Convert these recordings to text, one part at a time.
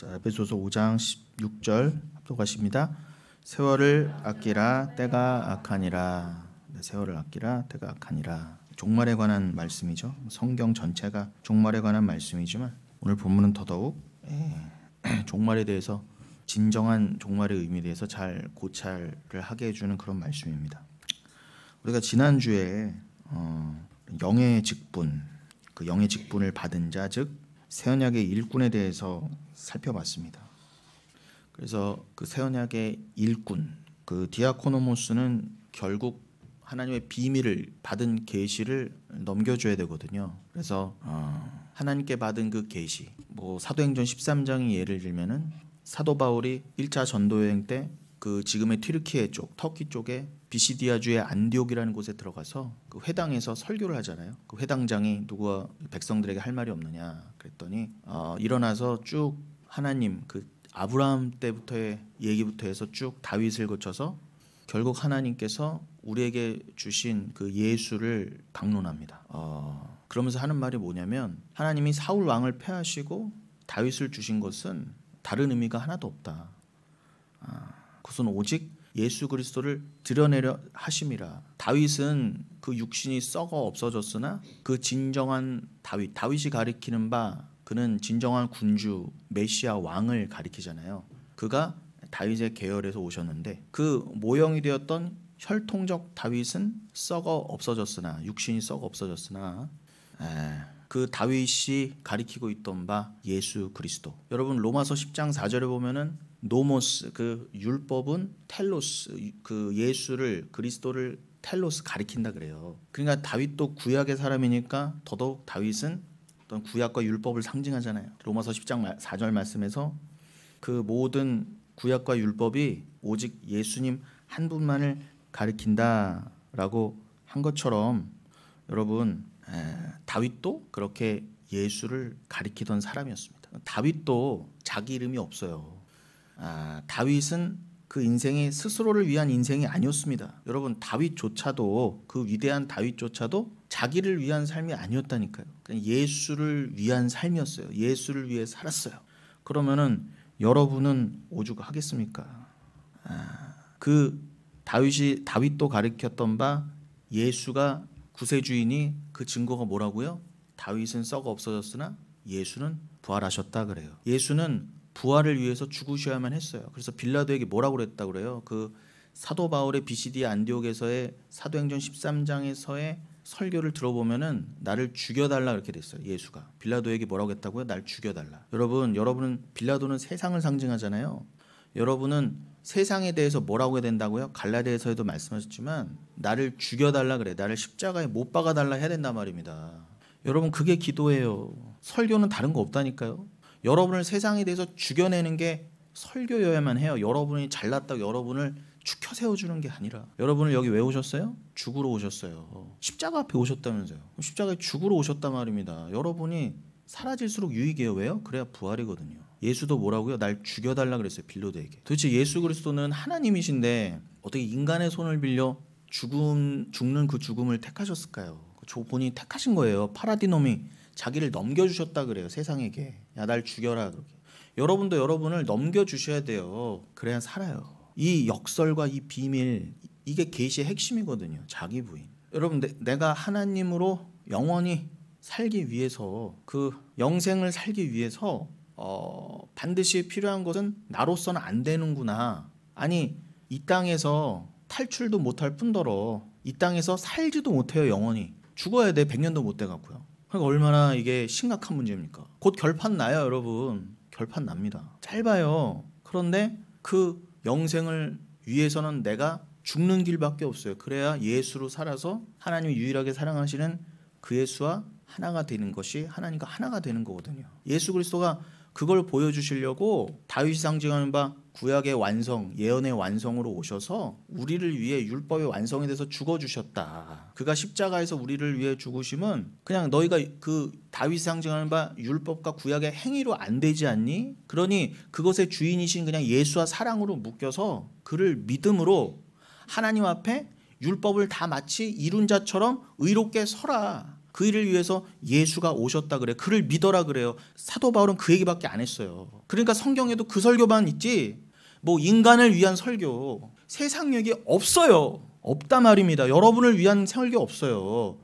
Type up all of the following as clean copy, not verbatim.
자, 에베소서 5장 16절 합독하십니다. 세월을 아끼라 때가 악하니라. 세월을 아끼라 때가 악하니라. 종말에 관한 말씀이죠. 성경 전체가 종말에 관한 말씀이지만 오늘 본문은 더더욱 종말에 대해서 진정한 종말의 의미에 대해서 잘 고찰을 하게 해주는 그런 말씀입니다. 우리가 지난주에 영의 직분, 그 영의 직분을 받은 자, 즉 새언약의 일꾼에 대해서 살펴봤습니다. 그래서 그 새언약의 일꾼, 그 디아코노모스는 결국 하나님의 비밀을 받은 계시를 넘겨줘야 되거든요. 그래서 하나님께 받은 그 계시, 사도행전 13장이 예를 들면은 사도 바울이 1차 전도여행 때 그 지금의 튀르키예 쪽, 터키 쪽에 비시디아주의 안디옥이라는 곳에 들어가서 그 회당에서 설교를 하잖아요. 그 회당장이 누구와 백성들에게 할 말이 없느냐 그랬더니 일어나서 쭉 하나님 그 아브라함 때부터의 얘기부터 해서 쭉 다윗을 거쳐서 결국 하나님께서 우리에게 주신 그 예수를 방론합니다. 그러면서 하는 말이 뭐냐면 하나님이 사울 왕을 패하시고 다윗을 주신 것은 다른 의미가 하나도 없다. 그것은 오직 예수 그리스도를 드러내려 하심이라. 다윗은 그 육신이 썩어 없어졌으나 그 진정한 다윗이 가리키는 바 그는 진정한 군주 메시아 왕을 가리키잖아요. 그가 다윗의 계열에서 오셨는데 그 모형이 되었던 혈통적 다윗은 썩어 없어졌으나 육신이 썩어 없어졌으나 그 다윗이 가리키고 있던 바 예수 그리스도. 여러분 로마서 10장 4절에 보면은 노모스 그 율법은 텔로스 그 예수를 그리스도를 텔로스 가리킨다 그래요. 그러니까 다윗도 구약의 사람이니까 더더욱 다윗은 어떤 구약과 율법을 상징하잖아요. 로마서 10장 4절 말씀에서 그 모든 구약과 율법이 오직 예수님 한 분만을 가리킨다라고 한 것처럼 여러분 다윗도 그렇게 예수를 가리키던 사람이었습니다. 다윗도 자기 이름이 없어요. 다윗은 그 인생이 스스로를 위한 인생이 아니었습니다. 여러분 다윗조차도 그 위대한 다윗조차도 자기를 위한 삶이 아니었다니까요. 그냥 예수를 위한 삶이었어요. 예수를 위해 살았어요. 그러면은 여러분은 오죽하겠습니까? 그 다윗도 가리켰던 바 예수가 구세주이니 그 증거가 뭐라고요? 다윗은 썩어 없어졌으나 예수는 부활하셨다 그래요. 예수는 부활을 위해서 죽으셔야만 했어요. 그래서 빌라도에게 뭐라고 그랬다고 그래요? 그 사도 바울의 비시디아 안디옥에서의 사도행전 13장에서의 설교를 들어보면은 나를 죽여달라 이렇게 됐어요. 예수가 빌라도에게 뭐라고 했다고요? 날 죽여달라. 여러분은 빌라도는 세상을 상징하잖아요. 여러분은 세상에 대해서 뭐라고 해야 된다고요? 갈라디아서에도 말씀하셨지만 나를 죽여달라 그래. 나를 십자가에 못 박아달라 해야 된단 말입니다. 여러분 그게 기도예요. 설교는 다른 거 없다니까요. 여러분을 세상에 대해서 죽여내는 게 설교여야만 해요. 여러분이 잘났다고 여러분을 축혀 세워주는 게 아니라. 여러분을 여기 왜 오셨어요? 죽으러 오셨어요. 십자가 앞에 오셨다면서요. 십자가에 죽으러 오셨단 말입니다. 여러분이 사라질수록 유익이에요. 왜요? 그래야 부활이거든요. 예수도 뭐라고요? 날 죽여달라 그랬어요. 빌라도에게. 도대체 예수 그리스도는 하나님이신데 어떻게 인간의 손을 빌려 죽는 그 죽음을 택하셨을까요? 본인이 택하신 거예요. 파라디놈이 자기를 넘겨주셨다 그래요. 세상에게. 야, 날 죽여라. 그렇게. 여러분도 여러분을 넘겨주셔야 돼요. 그래야 살아요. 이 역설과 이 비밀, 이게 계시의 핵심이거든요. 자기 부인. 여러분 내가 하나님으로 영원히 살기 위해서 그 영생을 살기 위해서 반드시 필요한 것은 나로서는 안 되는구나. 아니 이 땅에서 탈출도 못할 뿐더러 이 땅에서 살지도 못해요. 영원히. 죽어야 돼. 100년도 못 돼갖고요. 그러니까 얼마나 이게 심각한 문제입니까? 곧 결판 나요, 여러분. 결판 납니다. 짧아요. 그런데 그 영생을 위해서는 내가 죽는 길밖에 없어요. 그래야 예수로 살아서 하나님이 유일하게 사랑하시는 그 예수와 하나가 되는 것이 하나님과 하나가 되는 거거든요. 예수 그리스도가 그걸 보여주시려고 다윗이 상징하는 바 구약의 완성, 예언의 완성으로 오셔서 우리를 위해 율법의 완성에 대해서 죽어주셨다. 그가 십자가에서 우리를 위해 죽으심은 그냥 너희가 그 다윗이 상징하는 바 율법과 구약의 행위로 안 되지 않니? 그러니 그것의 주인이신 그냥 예수와 사랑으로 묶여서 그를 믿음으로 하나님 앞에 율법을 다 마치 이룬 자처럼 의롭게 서라. 그 일을 위해서 예수가 오셨다 그래. 그를 믿어라 그래요. 사도 바울은 그 얘기밖에 안 했어요. 그러니까 성경에도 그 설교만 있지 뭐 인간을 위한 설교, 세상 얘기 없어요. 없다 말입니다. 여러분을 위한 설교 없어요.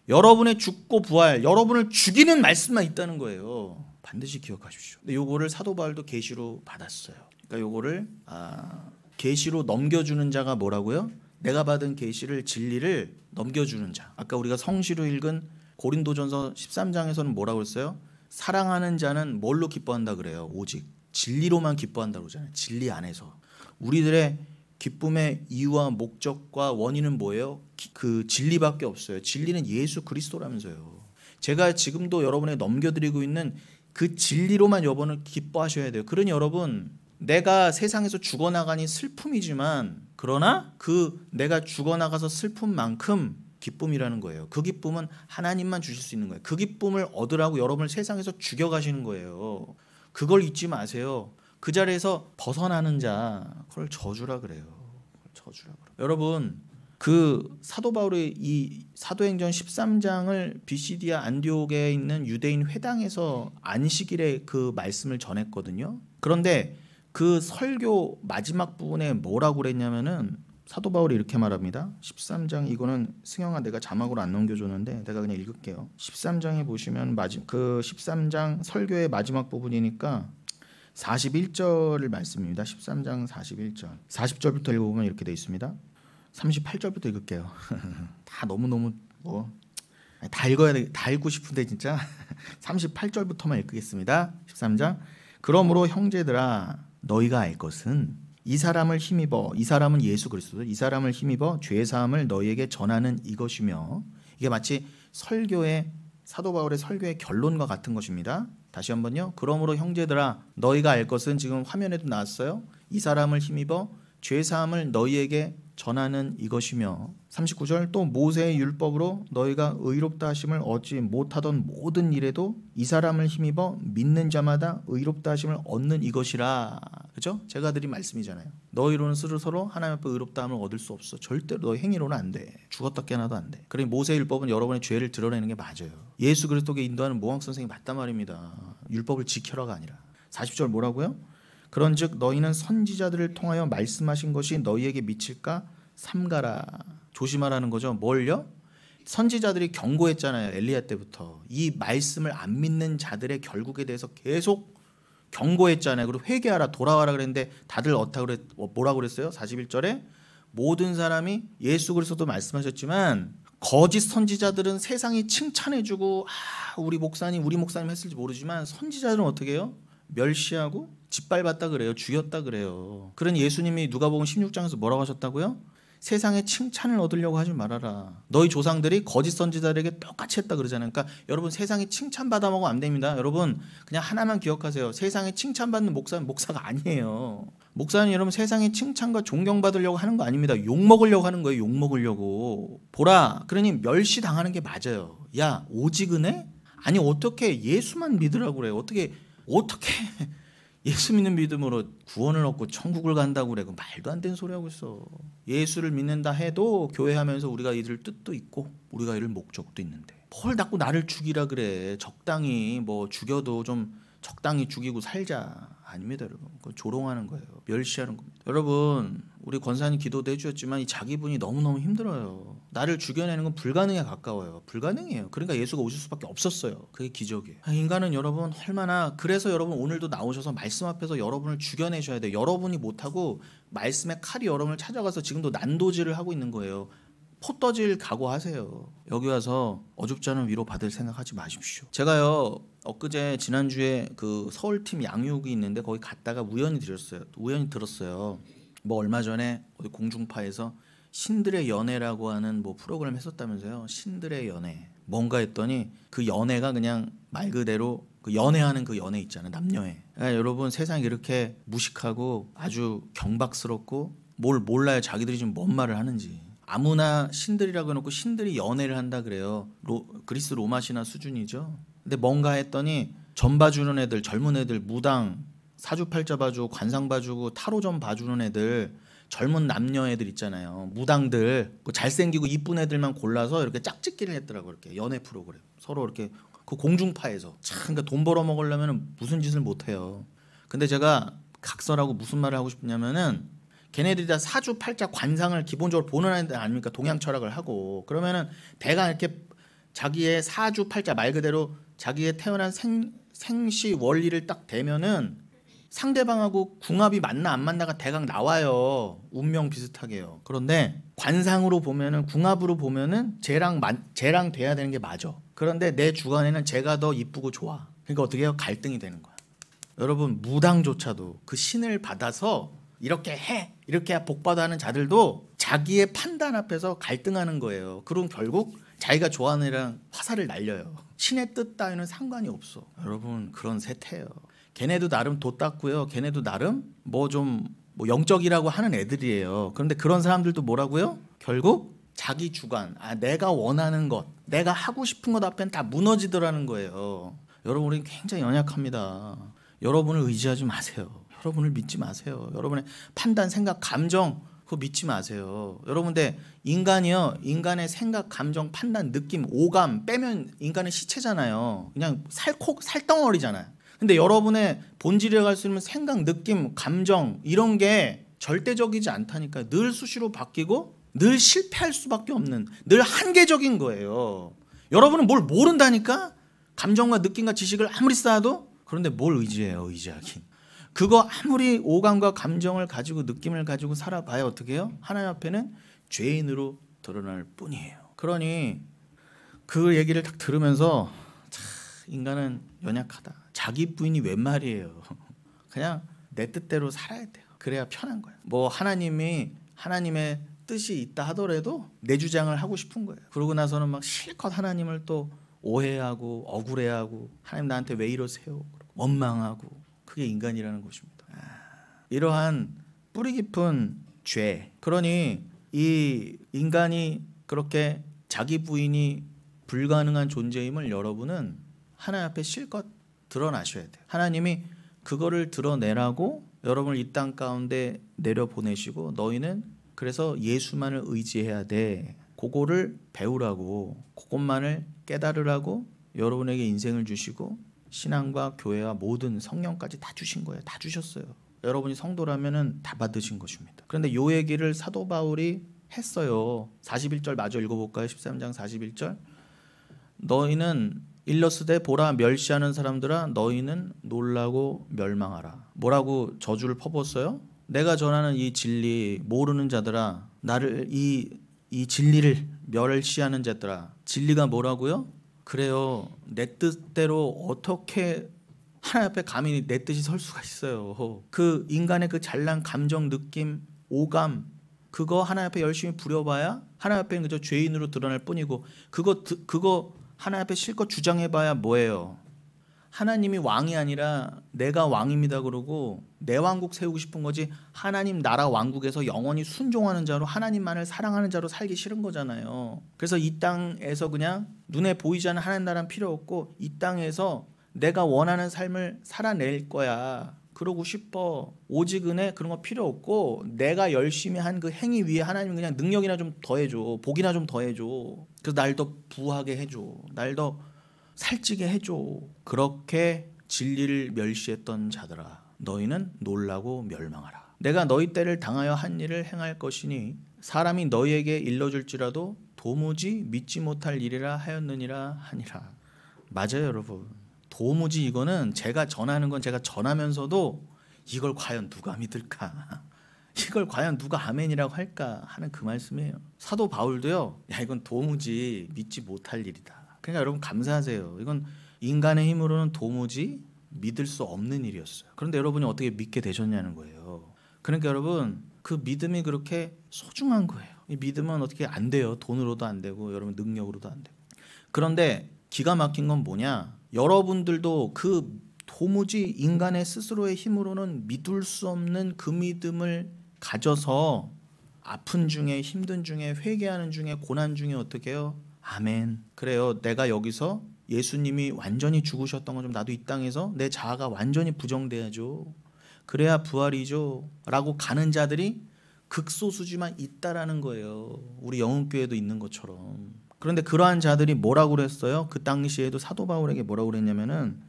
여러분의 죽고 부활, 여러분을 죽이는 말씀만 있다는 거예요. 반드시 기억하십시오. 근데 요거를 사도 바울도 계시로 받았어요. 그러니까 요거를 계시로 넘겨주는 자가 뭐라고요? 내가 받은 계시를 진리를 넘겨주는 자. 아까 우리가 성시로 읽은 고린도전서 13장에서는 뭐라고 했어요? 사랑하는 자는 뭘로 기뻐한다 그래요? 오직 진리로만 기뻐한다고 그러잖아요. 진리 안에서. 우리들의 기쁨의 이유와 목적과 원인은 뭐예요? 그 진리밖에 없어요. 진리는 예수 그리스도라면서요. 제가 지금도 여러분에 넘겨드리고 있는 그 진리로만 여러분은 기뻐하셔야 돼요. 그러니 여러분, 내가 세상에서 죽어나가니 슬픔이지만 그러나 그 내가 죽어나가서 슬픔만큼 기쁨이라는 거예요. 그 기쁨은 하나님만 주실 수 있는 거예요. 그 기쁨을 얻으라고 여러분을 세상에서 죽여가시는 거예요. 그걸 잊지 마세요. 그 자리에서 벗어나는 자, 그걸 저주라 그래요. 저주라 그래요. 여러분, 그 사도 바울의 이 사도행전 13장을 비시디아 안디옥에 있는 유대인 회당에서 안식일에 그 말씀을 전했거든요. 그런데 그 설교 마지막 부분에 뭐라고 그랬냐면은 사도 바울이 이렇게 말합니다. 13장, 이거는 승영아 내가 자막으로 안 넘겨줬는데 내가 그냥 읽을게요. 13장에 보시면 그 13장 설교의 마지막 부분이니까 41절을 말씀입니다. 13장 41절. 40절부터 읽어보면 이렇게 돼 있습니다. 38절부터 읽을게요. 다 너무너무 다 읽어야 돼. 다 읽고 싶은데 진짜 38절부터만 읽겠습니다. 13장. 그러므로 형제들아 너희가 알 것은 이 사람을 힘입어, 이 사람은 예수 그리스도, 이 사람을 힘입어 죄 사함을 너희에게 전하는 이것이며, 이게 마치 설교의 사도 바울의 설교의 결론과 같은 것입니다. 다시 한번요. 그러므로 형제들아 너희가 알 것은, 지금 화면에도 나왔어요. 이 사람을 힘입어 죄 사함을 너희에게 전하는 이것이며, 39절 또 모세의 율법으로 너희가 의롭다 하심을 얻지 못하던 모든 일에도 이 사람을 힘입어 믿는 자마다 의롭다 하심을 얻는 이것이라. 그죠? 제가 드린 말씀이잖아요. 너희로는 스스로 하나님 앞에 의롭다함을 얻을 수 없어. 절대로 너희 행위로는 안 돼. 죽었다 깨어나도 안 돼. 그러니 모세의 율법은 여러분의 죄를 드러내는 게 맞아요. 예수 그리스도께 인도하는 모황 선생이 맞단 말입니다. 율법을 지켜라가 아니라. 40절 뭐라고요? 그런즉 너희는 선지자들을 통하여 말씀하신 것이 너희에게 미칠까 삼가라. 조심하라는 거죠. 뭘요? 선지자들이 경고했잖아요. 엘리야 때부터. 이 말씀을 안 믿는 자들의 결국에 대해서 계속 경고했잖아요. 그리고 회개하라, 돌아와라 그랬는데 다들 뭐라고 그랬어요? 41절에 모든 사람이, 예수 그리스도도 말씀하셨지만 거짓 선지자들은 세상이 칭찬해주고 우리 목사님 했을지 모르지만 선지자들은 어떻게 해요? 멸시하고 짓밟았다 그래요. 죽였다 그래요. 그러니 예수님이 누가복음 16장에서 뭐라고 하셨다고요? 세상에 칭찬을 얻으려고 하지 말아라. 너희 조상들이 거짓 선지자들에게 똑같이 했다 그러잖아요. 그러니까 여러분, 세상에 칭찬받아 먹으면 안 됩니다. 여러분 그냥 하나만 기억하세요. 세상에 칭찬받는 목사는 목사가 아니에요. 목사는 여러분 세상에 칭찬과 존경받으려고 하는 거 아닙니다. 욕먹으려고 하는 거예요. 욕먹으려고. 보라, 그러니 멸시당하는 게 맞아요. 야, 오직 은혜? 아니 어떻게 예수만 믿으라고 그래요. 어떻게 예수 믿는 믿음으로 구원을 얻고 천국을 간다고 그래. 말도 안 되는 소리 하고 있어. 예수를 믿는다 해도 교회하면서 우리가 이들 뜻도 있고 우리가 이를 목적도 있는데 뭘 자꾸 나를 죽이라 그래. 적당히 죽여도 좀 적당히 죽이고 살자. 아닙니다 여러분. 그건 조롱하는 거예요. 멸시하는 겁니다. 여러분, 우리 권사님 기도도 해주셨지만 이 자기분이 너무너무 힘들어요. 나를 죽여내는 건 불가능에 가까워요. 불가능해요. 그러니까 예수가 오실 수밖에 없었어요. 그게 기적이에요. 인간은 여러분 얼마나, 그래서 여러분 오늘도 나오셔서 말씀 앞에서 여러분을 죽여내셔야 돼요. 여러분이 못하고 말씀의 칼이 여러분을 찾아가서 지금도 난도질을 하고 있는 거예요. 포떠질 각오하세요. 여기 와서 어줍지 않은 위로 받을 생각하지 마십시오. 제가요 엊그제 지난주에 그 서울팀 양육이 있는데 거기 갔다가 우연히 들었어요. 얼마 전에 어디 공중파에서 신들의 연애라고 하는 프로그램 했었다면서요. 신들의 연애 뭔가 했더니 그 연애가 그냥 말 그대로 그 연애하는 그 연애 있잖아요. 남녀애. 그러니까 여러분, 세상이 이렇게 무식하고 아주 경박스럽고 뭘 몰라요. 자기들이 지금 뭔 말을 하는지. 아무나 신들이라고 해놓고 신들이 연애를 한다 그래요. 그리스 로마 신화 수준이죠. 근데 뭔가 했더니 점 봐주는 애들, 젊은 애들, 무당, 사주팔자 봐주고 관상 봐주고 타로점 봐주는 애들 젊은 남녀애들 있잖아요. 무당들 그 잘생기고 이쁜 애들만 골라서 이렇게 짝짓기를 했더라고. 이렇게 연애 프로그램 서로 이렇게 그 공중파에서 참 그러니까 돈 벌어 먹으려면 무슨 짓을 못 해요. 근데 제가 각설하고 무슨 말을 하고 싶냐면은 걔네들이 다 사주팔자 관상을 기본적으로 보는 애들 아닙니까? 동양 철학을 하고 그러면은 대강 이렇게 자기의 사주팔자 말 그대로 자기의 태어난 생시 원리를 딱 대면은 상대방하고 궁합이 맞나 안 맞나가 대강 나와요. 운명 비슷하게요. 그런데 관상으로 보면은 궁합으로 보면은 쟤랑 돼야 되는 게 맞아. 그런데 내 주관에는 쟤가 더 이쁘고 좋아. 그러니까 어떻게 해요? 갈등이 되는 거야. 여러분 무당조차도 그 신을 받아서 이렇게 해 이렇게 해야 복받아 하는 자들도 자기의 판단 앞에서 갈등하는 거예요. 그럼 결국 자기가 좋아하는 애랑 화살을 날려요. 신의 뜻 따위는 상관이 없어. 여러분 그런 세태예요. 걔네도 나름 도 닦고요. 걔네도 나름 뭐 좀 뭐 영적이라고 하는 애들이에요. 그런데 그런 사람들도 뭐라고요? 결국 자기 주관, 내가 원하는 것, 내가 하고 싶은 것 앞엔 다 무너지더라는 거예요. 여러분 우리는 굉장히 연약합니다. 여러분을 의지하지 마세요. 여러분을 믿지 마세요. 여러분의 판단, 생각, 감정 그거 믿지 마세요. 여러분 근데 인간이요. 인간의 생각, 감정, 판단, 느낌, 오감 빼면 인간은 시체잖아요. 그냥 살덩어리잖아요. 근데 여러분의 본질에 갈 수 있는 생각, 느낌, 감정 이런 게 절대적이지 않다니까요. 늘 수시로 바뀌고 늘 실패할 수밖에 없는 늘 한계적인 거예요. 여러분은 뭘 모른다니까? 감정과 느낌과 지식을 아무리 쌓아도 그런데 뭘 의지해요? 의지하긴. 그거 아무리 오감과 감정을 가지고 느낌을 가지고 살아봐야 어떻게 해요? 하나님 앞에는 죄인으로 드러날 뿐이에요. 그러니 그 얘기를 딱 들으면서 참 인간은 연약하다. 자기 부인이 웬 말이에요. 그냥 내 뜻대로 살아야 돼요. 그래야 편한 거야. 뭐 하나님의 뜻이 있다 하더라도 내 주장을 하고 싶은 거예요. 그러고 나서는 막 실컷 하나님을 또 오해하고 억울해하고 하나님 나한테 왜 이러세요? 원망하고 그게 인간이라는 것입니다. 이러한 뿌리 깊은 죄. 그러니 이 인간이 그렇게 자기 부인이 불가능한 존재임을 여러분은 하나님 앞에 실컷 드러나셔야 돼요. 하나님이 그거를 드러내라고 여러분을 이 땅 가운데 내려보내시고 너희는 그래서 예수만을 의지해야 돼. 그거를 배우라고 그것만을 깨달으라고 여러분에게 인생을 주시고 신앙과 교회와 모든 성령까지 다 주신 거예요. 다 주셨어요. 여러분이 성도라면 다 받으신 것입니다. 그런데 요 얘기를 사도 바울이 했어요. 41절 마저 읽어볼까요? 13장 41절 너희는 일러스되 보라 멸시하는 사람들아 너희는 놀라고 멸망하라. 뭐라고 저주를 퍼붓어요? 내가 전하는 이 진리 모르는 자들아 나를 이 진리를 멸시하는 자들아. 진리가 뭐라고요? 그래요. 내 뜻대로 어떻게 하나님 앞에 감히 내 뜻이 설 수가 있어요. 그 인간의 그 잘난 감정, 느낌, 오감 그거 하나님 앞에 열심히 부려봐야 하나님 앞에는 그저 죄인으로 드러날 뿐이고 그거 하나님 앞에 실컷 주장해봐야 뭐예요? 하나님이 왕이 아니라 내가 왕입니다 그러고 내 왕국 세우고 싶은 거지 하나님 나라 왕국에서 영원히 순종하는 자로 하나님만을 사랑하는 자로 살기 싫은 거잖아요. 그래서 이 땅에서 그냥 눈에 보이지 않는 하나님 나라는 필요 없고 이 땅에서 내가 원하는 삶을 살아낼 거야. 그러고 싶어. 오직 은혜 그런 거 필요 없고 내가 열심히 한 그 행위 위에 하나님 그냥 능력이나 좀 더해줘. 복이나 좀 더해줘. 그래서 날 더 부하게 해줘. 날 더 살찌게 해줘. 그렇게 진리를 멸시했던 자들아 너희는 놀라고 멸망하라. 내가 너희 때를 당하여 한 일을 행할 것이니 사람이 너희에게 일러줄지라도 도무지 믿지 못할 일이라 하였느니라 하니라. 맞아요 여러분. 도무지 이거는 제가 전하는 건 제가 전하면서도 이걸 과연 누가 믿을까? 이걸 과연 누가 아멘이라고 할까 하는 그 말씀이에요. 사도 바울도요. 야 이건 도무지 믿지 못할 일이다. 그러니까 여러분 감사하세요. 이건 인간의 힘으로는 도무지 믿을 수 없는 일이었어요. 그런데 여러분이 어떻게 믿게 되셨냐는 거예요. 그러니까 여러분 그 믿음이 그렇게 소중한 거예요. 이 믿음은 어떻게 안 돼요. 돈으로도 안 되고 여러분 능력으로도 안 되고. 그런데 기가 막힌 건 뭐냐. 여러분들도 그 도무지 인간의 스스로의 힘으로는 믿을 수 없는 그 믿음을 가져서 아픈 중에 힘든 중에 회개하는 중에 고난 중에 어떻게 해요? 아멘. 그래요. 내가 여기서 예수님이 완전히 죽으셨던 거 좀 나도 이 땅에서 내 자아가 완전히 부정돼야죠. 그래야 부활이죠. 라고 가는 자들이 극소수지만 있다라는 거예요. 우리 영흥교회도 있는 것처럼. 그런데 그러한 자들이 뭐라고 그랬어요? 그 당시에도 사도 바울에게 뭐라고 그랬냐면은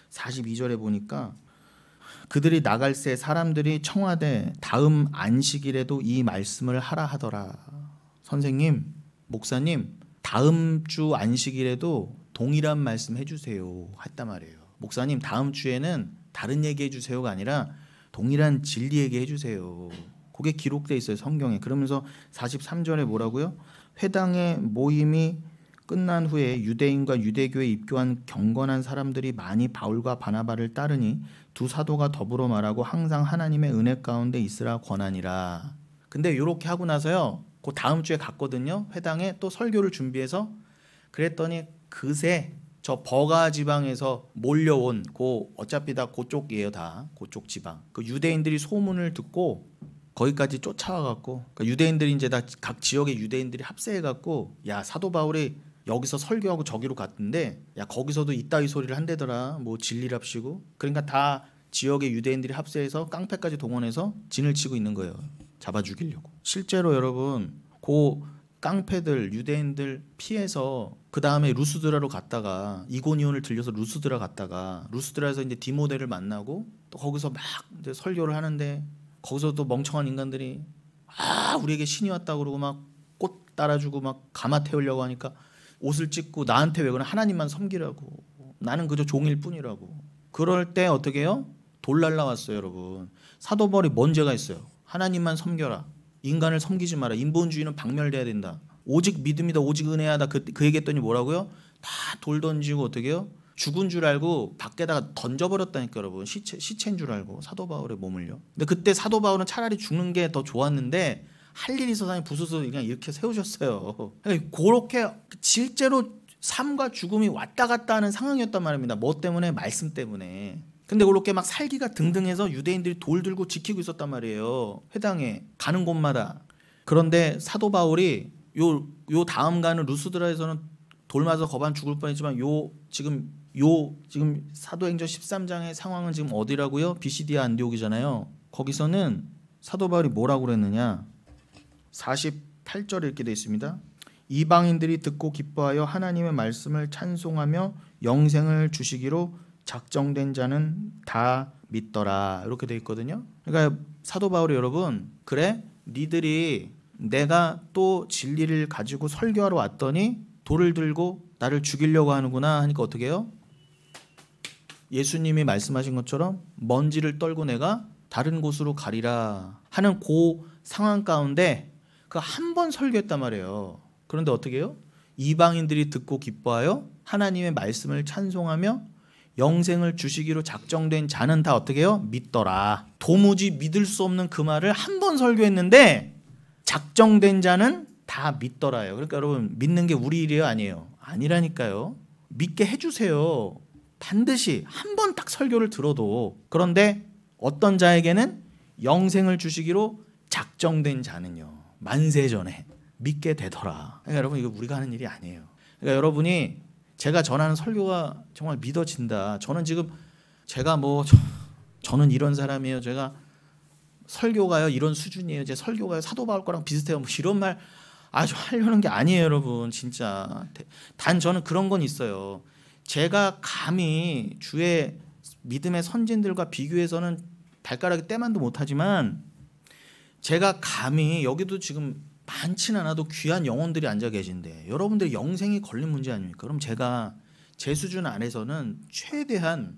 42절에 보니까 그들이 나갈새 사람들이 청하되 다음 안식일에도 이 말씀을 하라 하더라. 선생님, 목사님, 다음 주 안식일에도 동일한 말씀 해주세요 했단 말이에요. 목사님, 다음 주에는 다른 얘기 해주세요가 아니라 동일한 진리 얘기 해주세요. 그게 기록되어 있어요, 성경에. 그러면서 43절에 뭐라고요? 회당의 모임이 끝난 후에 유대인과 유대교에 입교한 경건한 사람들이 많이 바울과 바나바를 따르니 두 사도가 더불어 말하고 항상 하나님의 은혜 가운데 있으라 권하니라. 근데 이렇게 하고 나서요, 그 다음 주에 갔거든요. 회당에 또 설교를 준비해서. 그랬더니 그새 저 버가 지방에서 몰려온 어차피 다 그쪽이에요. 다 그쪽 지방. 그 유대인들이 소문을 듣고 거기까지 쫓아와갖고, 그러니까 유대인들이 이제 다 각 지역의 유대인들이 합세해갖고, 야, 사도 바울이 여기서 설교하고 저기로 갔는데, 야, 거기서도 이따위 소리를 한대더라. 뭐 진리랍시고. 그러니까 다 지역의 유대인들이 합세해서 깡패까지 동원해서 진을 치고 있는 거예요. 잡아 죽이려고. 실제로 여러분, 그 깡패들, 유대인들 피해서 그 다음에 루스드라로 갔다가 이고니온을 들려서 루스드라 갔다가 루스드라에서 이제 디모데를 만나고 또 거기서 막 이제 설교를 하는데, 거기서 또 멍청한 인간들이 우리에게 신이 왔다고 그러고 막 꽃 따라주고 막 가마 태우려고 하니까 옷을 찢고 나한테 왜 그러나 하나님만 섬기라고, 나는 그저 종일 뿐이라고. 그럴 때 어떻게 해요? 돌 날라왔어요. 여러분, 사도 바울이 뭔 죄가 있어요? 하나님만 섬겨라, 인간을 섬기지 마라, 인본주의는 박멸돼야 된다, 오직 믿음이다, 오직 은혜하다, 그 얘기했더니 뭐라고요? 다 돌 던지고 어떻게 해요? 죽은 줄 알고 밖에다가 던져버렸다니까 여러분. 시체인 줄 알고 사도 바울의 몸을요. 근데 그때 사도 바울은 차라리 죽는 게 더 좋았는데 할 일이 있어서 부서서 그냥 이렇게 세우셨어요. 그러니까 그렇게 실제로 삶과 죽음이 왔다 갔다 하는 상황이었단 말입니다. 뭐 때문에? 말씀 때문에. 근데 그렇게 막 살기가 등등해서 유대인들이 돌 들고 지키고 있었단 말이에요. 회당에 가는 곳마다. 그런데 사도 바울이 요 다음 가는 루스드라에서는 돌 맞아 거반 죽을 뻔했지만 지금 사도행전 13장의 상황은 지금 어디라고요? 비시디아 안디옥이잖아요. 거기서는 사도 바울이 뭐라고 그랬느냐? 48절에 이렇게 되어 있습니다. 이방인들이 듣고 기뻐하여 하나님의 말씀을 찬송하며 영생을 주시기로 작정된 자는 다 믿더라. 이렇게 되어 있거든요. 그러니까 사도 바울이 여러분, 그래? 니들이 내가 또 진리를 가지고 설교하러 왔더니 돌을 들고 나를 죽이려고 하는구나 하니까 어떻게 해요? 예수님이 말씀하신 것처럼 먼지를 떨고 내가 다른 곳으로 가리라 하는 그 상황 가운데 그 한 번 설교했단 말이에요. 그런데 어떻게 해요? 이방인들이 듣고 기뻐하여 하나님의 말씀을 찬송하며 영생을 주시기로 작정된 자는 다 어떻게 해요? 믿더라. 도무지 믿을 수 없는 그 말을 한 번 설교했는데 작정된 자는 다 믿더라요. 그러니까 여러분, 믿는 게 우리 일이에요, 아니에요? 아니라니까요. 믿게 해주세요. 반드시 한 번 딱 설교를 들어도. 그런데 어떤 자에게는 영생을 주시기로 작정된 자는요, 만세 전에 믿게 되더라. 그러니까 여러분, 이거 우리가 하는 일이 아니에요. 그러니까 여러분이 제가 전하는 설교가 정말 믿어진다. 저는 지금 저는 이런 사람이에요. 제가 설교가요 이런 수준이에요. 제 설교가요 사도 바울 거랑 비슷해요. 뭐 이런 말 아주 하려는 게 아니에요, 여러분. 진짜. 단 저는 그런 건 있어요. 제가 감히 주의 믿음의 선진들과 비교해서는 발가락에 때만도 못하지만, 제가 감히 여기도 지금 많지는 않아도 귀한 영혼들이 앉아 계신데 여러분들이 영생이 걸린 문제 아닙니까? 그럼 제가 제 수준 안에서는 최대한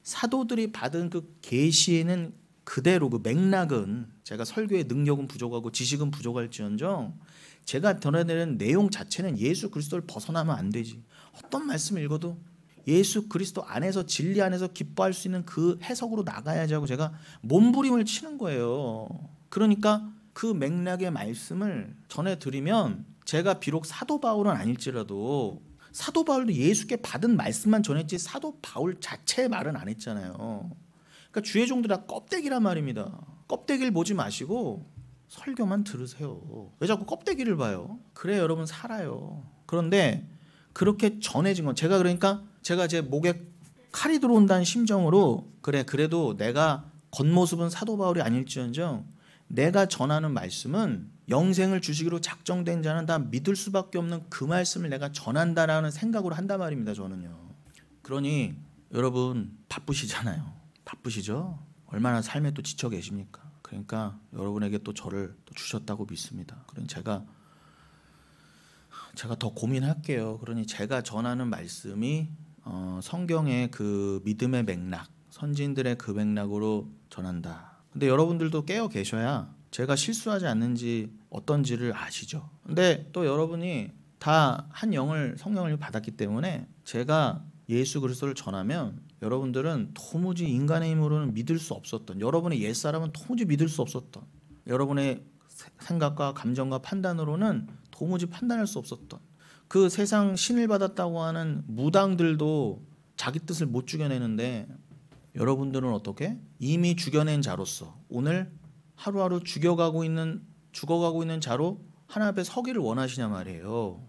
사도들이 받은 그 계시에는 그대로 그 맥락은, 제가 설교의 능력은 부족하고 지식은 부족할지언정 제가 전해드리는 내용 자체는 예수 그리스도를 벗어나면 안 되지. 어떤 말씀을 읽어도 예수 그리스도 안에서, 진리 안에서 기뻐할 수 있는 그 해석으로 나가야지 하고 제가 몸부림을 치는 거예요. 그러니까 그 맥락의 말씀을 전해드리면, 제가 비록 사도 바울은 아닐지라도, 사도 바울도 예수께 받은 말씀만 전했지 사도 바울 자체의 말은 안 했잖아요. 그러니까 주의 종들 다 껍데기란 말입니다. 껍데기를 보지 마시고 설교만 들으세요. 왜 자꾸 껍데기를 봐요? 그래 여러분 살아요. 그런데 그렇게 전해진 건, 제가 제 목에 칼이 들어온다는 심정으로, 그래도 내가 겉모습은 사도 바울이 아닐지언정 내가 전하는 말씀은 영생을 주시기로 작정된 자는 다 믿을 수밖에 없는 그 말씀을 내가 전한다라는 생각으로 한단 말입니다. 저는요. 그러니 여러분 바쁘시잖아요. 바쁘시죠? 얼마나 삶에 또 지쳐 계십니까? 그러니까 여러분에게 또 저를 또 주셨다고 믿습니다. 그러니 제가 더 고민할게요. 그러니 제가 전하는 말씀이 성경의 그 믿음의 맥락, 선지인들의 그 맥락으로 전한다. 근데 여러분들도 깨어 계셔야 제가 실수하지 않는지 어떤지를 아시죠. 근데 또 여러분이 다 한 영을 성령을 받았기 때문에 제가 예수 그리스도를 전하면 여러분들은 도무지 인간의 힘으로는 믿을 수 없었던, 여러분의 옛사람은 도무지 믿을 수 없었던, 여러분의 생각과 감정과 판단으로는 도무지 판단할 수 없었던 그 세상 신을 받았다고 하는 무당들도 자기 뜻을 못 죽여내는데 여러분들은 어떻게? 이미 죽여낸 자로서 오늘 하루하루 죽어가고 있는 자로 하나님 앞에 서기를 원하시냐 말이에요.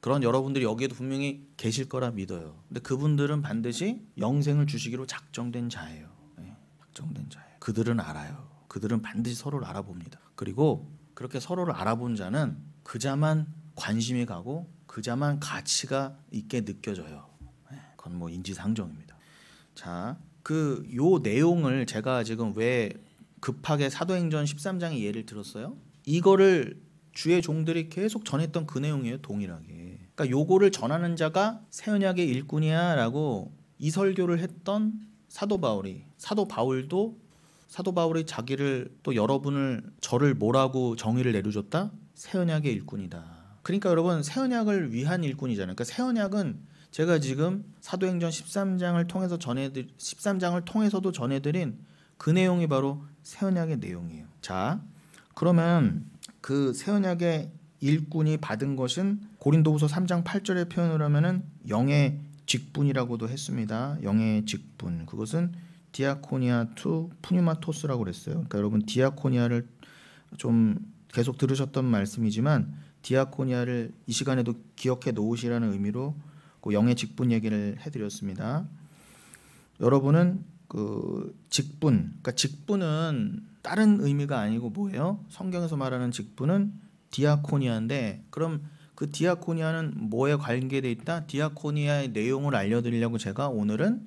그런 여러분들이 여기에도 분명히 계실 거라 믿어요. 근데 그분들은 반드시 영생을 주시기로 작정된 자예요. 네, 작정된 자예요. 그들은 알아요. 그들은 반드시 서로를 알아봅니다. 그리고 그렇게 서로를 알아본 자는 그 자만 관심이 가고 그 자만 가치가 있게 느껴져요. 네, 그건 뭐 인지상정입니다. 자, 요 내용을 제가 지금 왜 급하게 사도행전 13장의 예를 들었어요? 이거를 주의 종들이 계속 전했던 그 내용이에요. 동일하게. 그러니까 요거를 전하는 자가 새 언약의 일꾼이야 라고 이 설교를 했던 사도 바울이 자기를 또 여러분을 저를 뭐라고 정의를 내려줬다? 새 언약의 일꾼이다. 그러니까 여러분 새 언약을 위한 일꾼이잖아요. 그러니까 새 언약은 제가 지금 사도행전 13장을 통해서도 전해드린 그 내용이 바로 새 언약의 내용이에요. 자, 그러면 그 새 언약의 일꾼이 받은 것은 고린도후서 3장 8절의 표현을 하면은 영의 직분이라고도 했습니다. 영의 직분. 그것은 디아코니아 투 푸뉴마토스라고 그랬어요. 그러니까 여러분 디아코니아를 좀 계속 들으셨던 말씀이지만 디아코니아를 이 시간에도 기억해 놓으시라는 의미로 그 영의 직분 얘기를 해드렸습니다. 여러분은 그 직분, 그러니까 직분은 다른 의미가 아니고 뭐예요? 성경에서 말하는 직분은 디아코니아인데 그럼 그 디아코니아는 뭐에 관계되어 있다? 디아코니아의 내용을 알려드리려고 제가 오늘은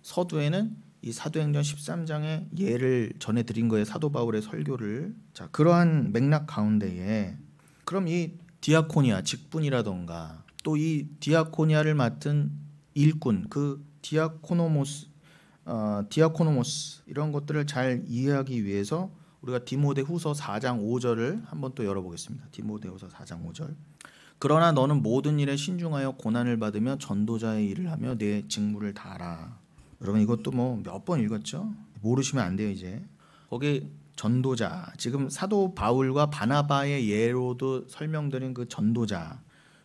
서두에는 이 사도행전 13장의 예를 전해드린 거예요. 사도 바울의 설교를. 자, 그러한 맥락 가운데에 그럼 이 디아코니아 직분이라던가 또 이 디아코니아를 맡은 일꾼 그 디아코노모스 이런 것들을 잘 이해하기 위해서 우리가 디모데후서 4장 5절을 한번 또 열어보겠습니다. 디모데후서 4장 5절. 그러나 너는 모든 일에 신중하여 고난을 받으며 전도자의 일을 하며 내 직무를 다하라. 여러분 이것도 뭐 몇 번 읽었죠? 모르시면 안 돼요 이제. 거기 전도자, 지금 사도 바울과 바나바의 예로도 설명드린 그 전도자,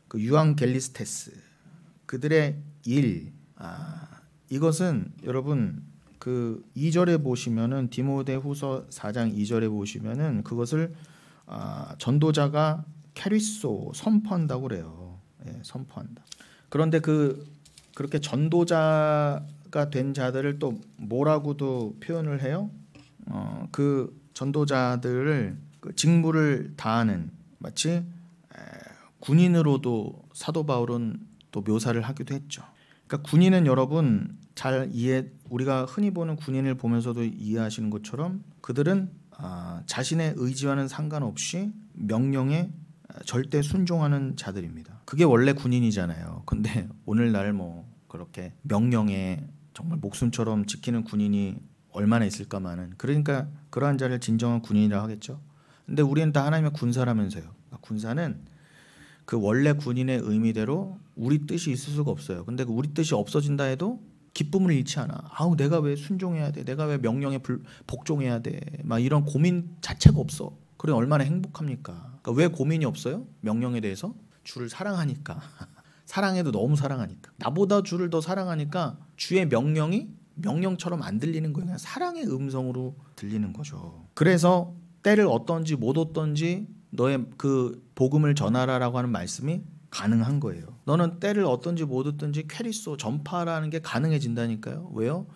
그 유앙겔리스테스, 그들의 일, 이것은 여러분 그 2절에 보시면은 디모데후서 4장 2절에 보시면은 그것을 전도자가 캐리소 선포한다고 그래요. 예, 선포한다. 그런데 그렇게 전도자가 된 자들을 또 뭐라고도 표현을 해요? 그 전도자들을 그 직무를 다하는 마치 군인으로도 사도 바울은 또 묘사를 하기도 했죠. 그러니까 군인은 여러분 잘 우리가 흔히 보는 군인을 보면서도 이해하시는 것처럼 그들은 자신의 의지와는 상관없이 명령에 절대 순종하는 자들입니다. 그게 원래 군인이잖아요. 근데 오늘날 뭐 그렇게 명령에 정말 목숨처럼 지키는 군인이 얼마나 있을까마는, 그러니까 그러한 자를 진정한 군인이라고 하겠죠. 근데 우리는 다 하나님의 군사라면서요. 군사는 그 원래 군인의 의미대로 우리 뜻이 있을 수가 없어요. 근데 우리 뜻이 없어진다 해도 기쁨을 잃지 않아. 내가 왜 순종해야 돼? 내가 왜 명령에 복종해야 돼? 막 이런 고민 자체가 없어. 그래 얼마나 행복합니까? 그러니까 왜 고민이 없어요? 명령에 대해서? 주를 사랑하니까. 사랑해도 너무 사랑하니까. 나보다 주를 더 사랑하니까 주의 명령이 명령처럼 안 들리는 거예요. 그냥 사랑의 음성으로 들리는 거죠. 그래서 때를 어떤지 못 어떤지 너의 그 복음을 전하라라고 하는 말씀이 가능한 거예요. 너는 때를 어떤지 못 어떤지 캐리소 전파라는 게 가능해진다니까요. 왜요?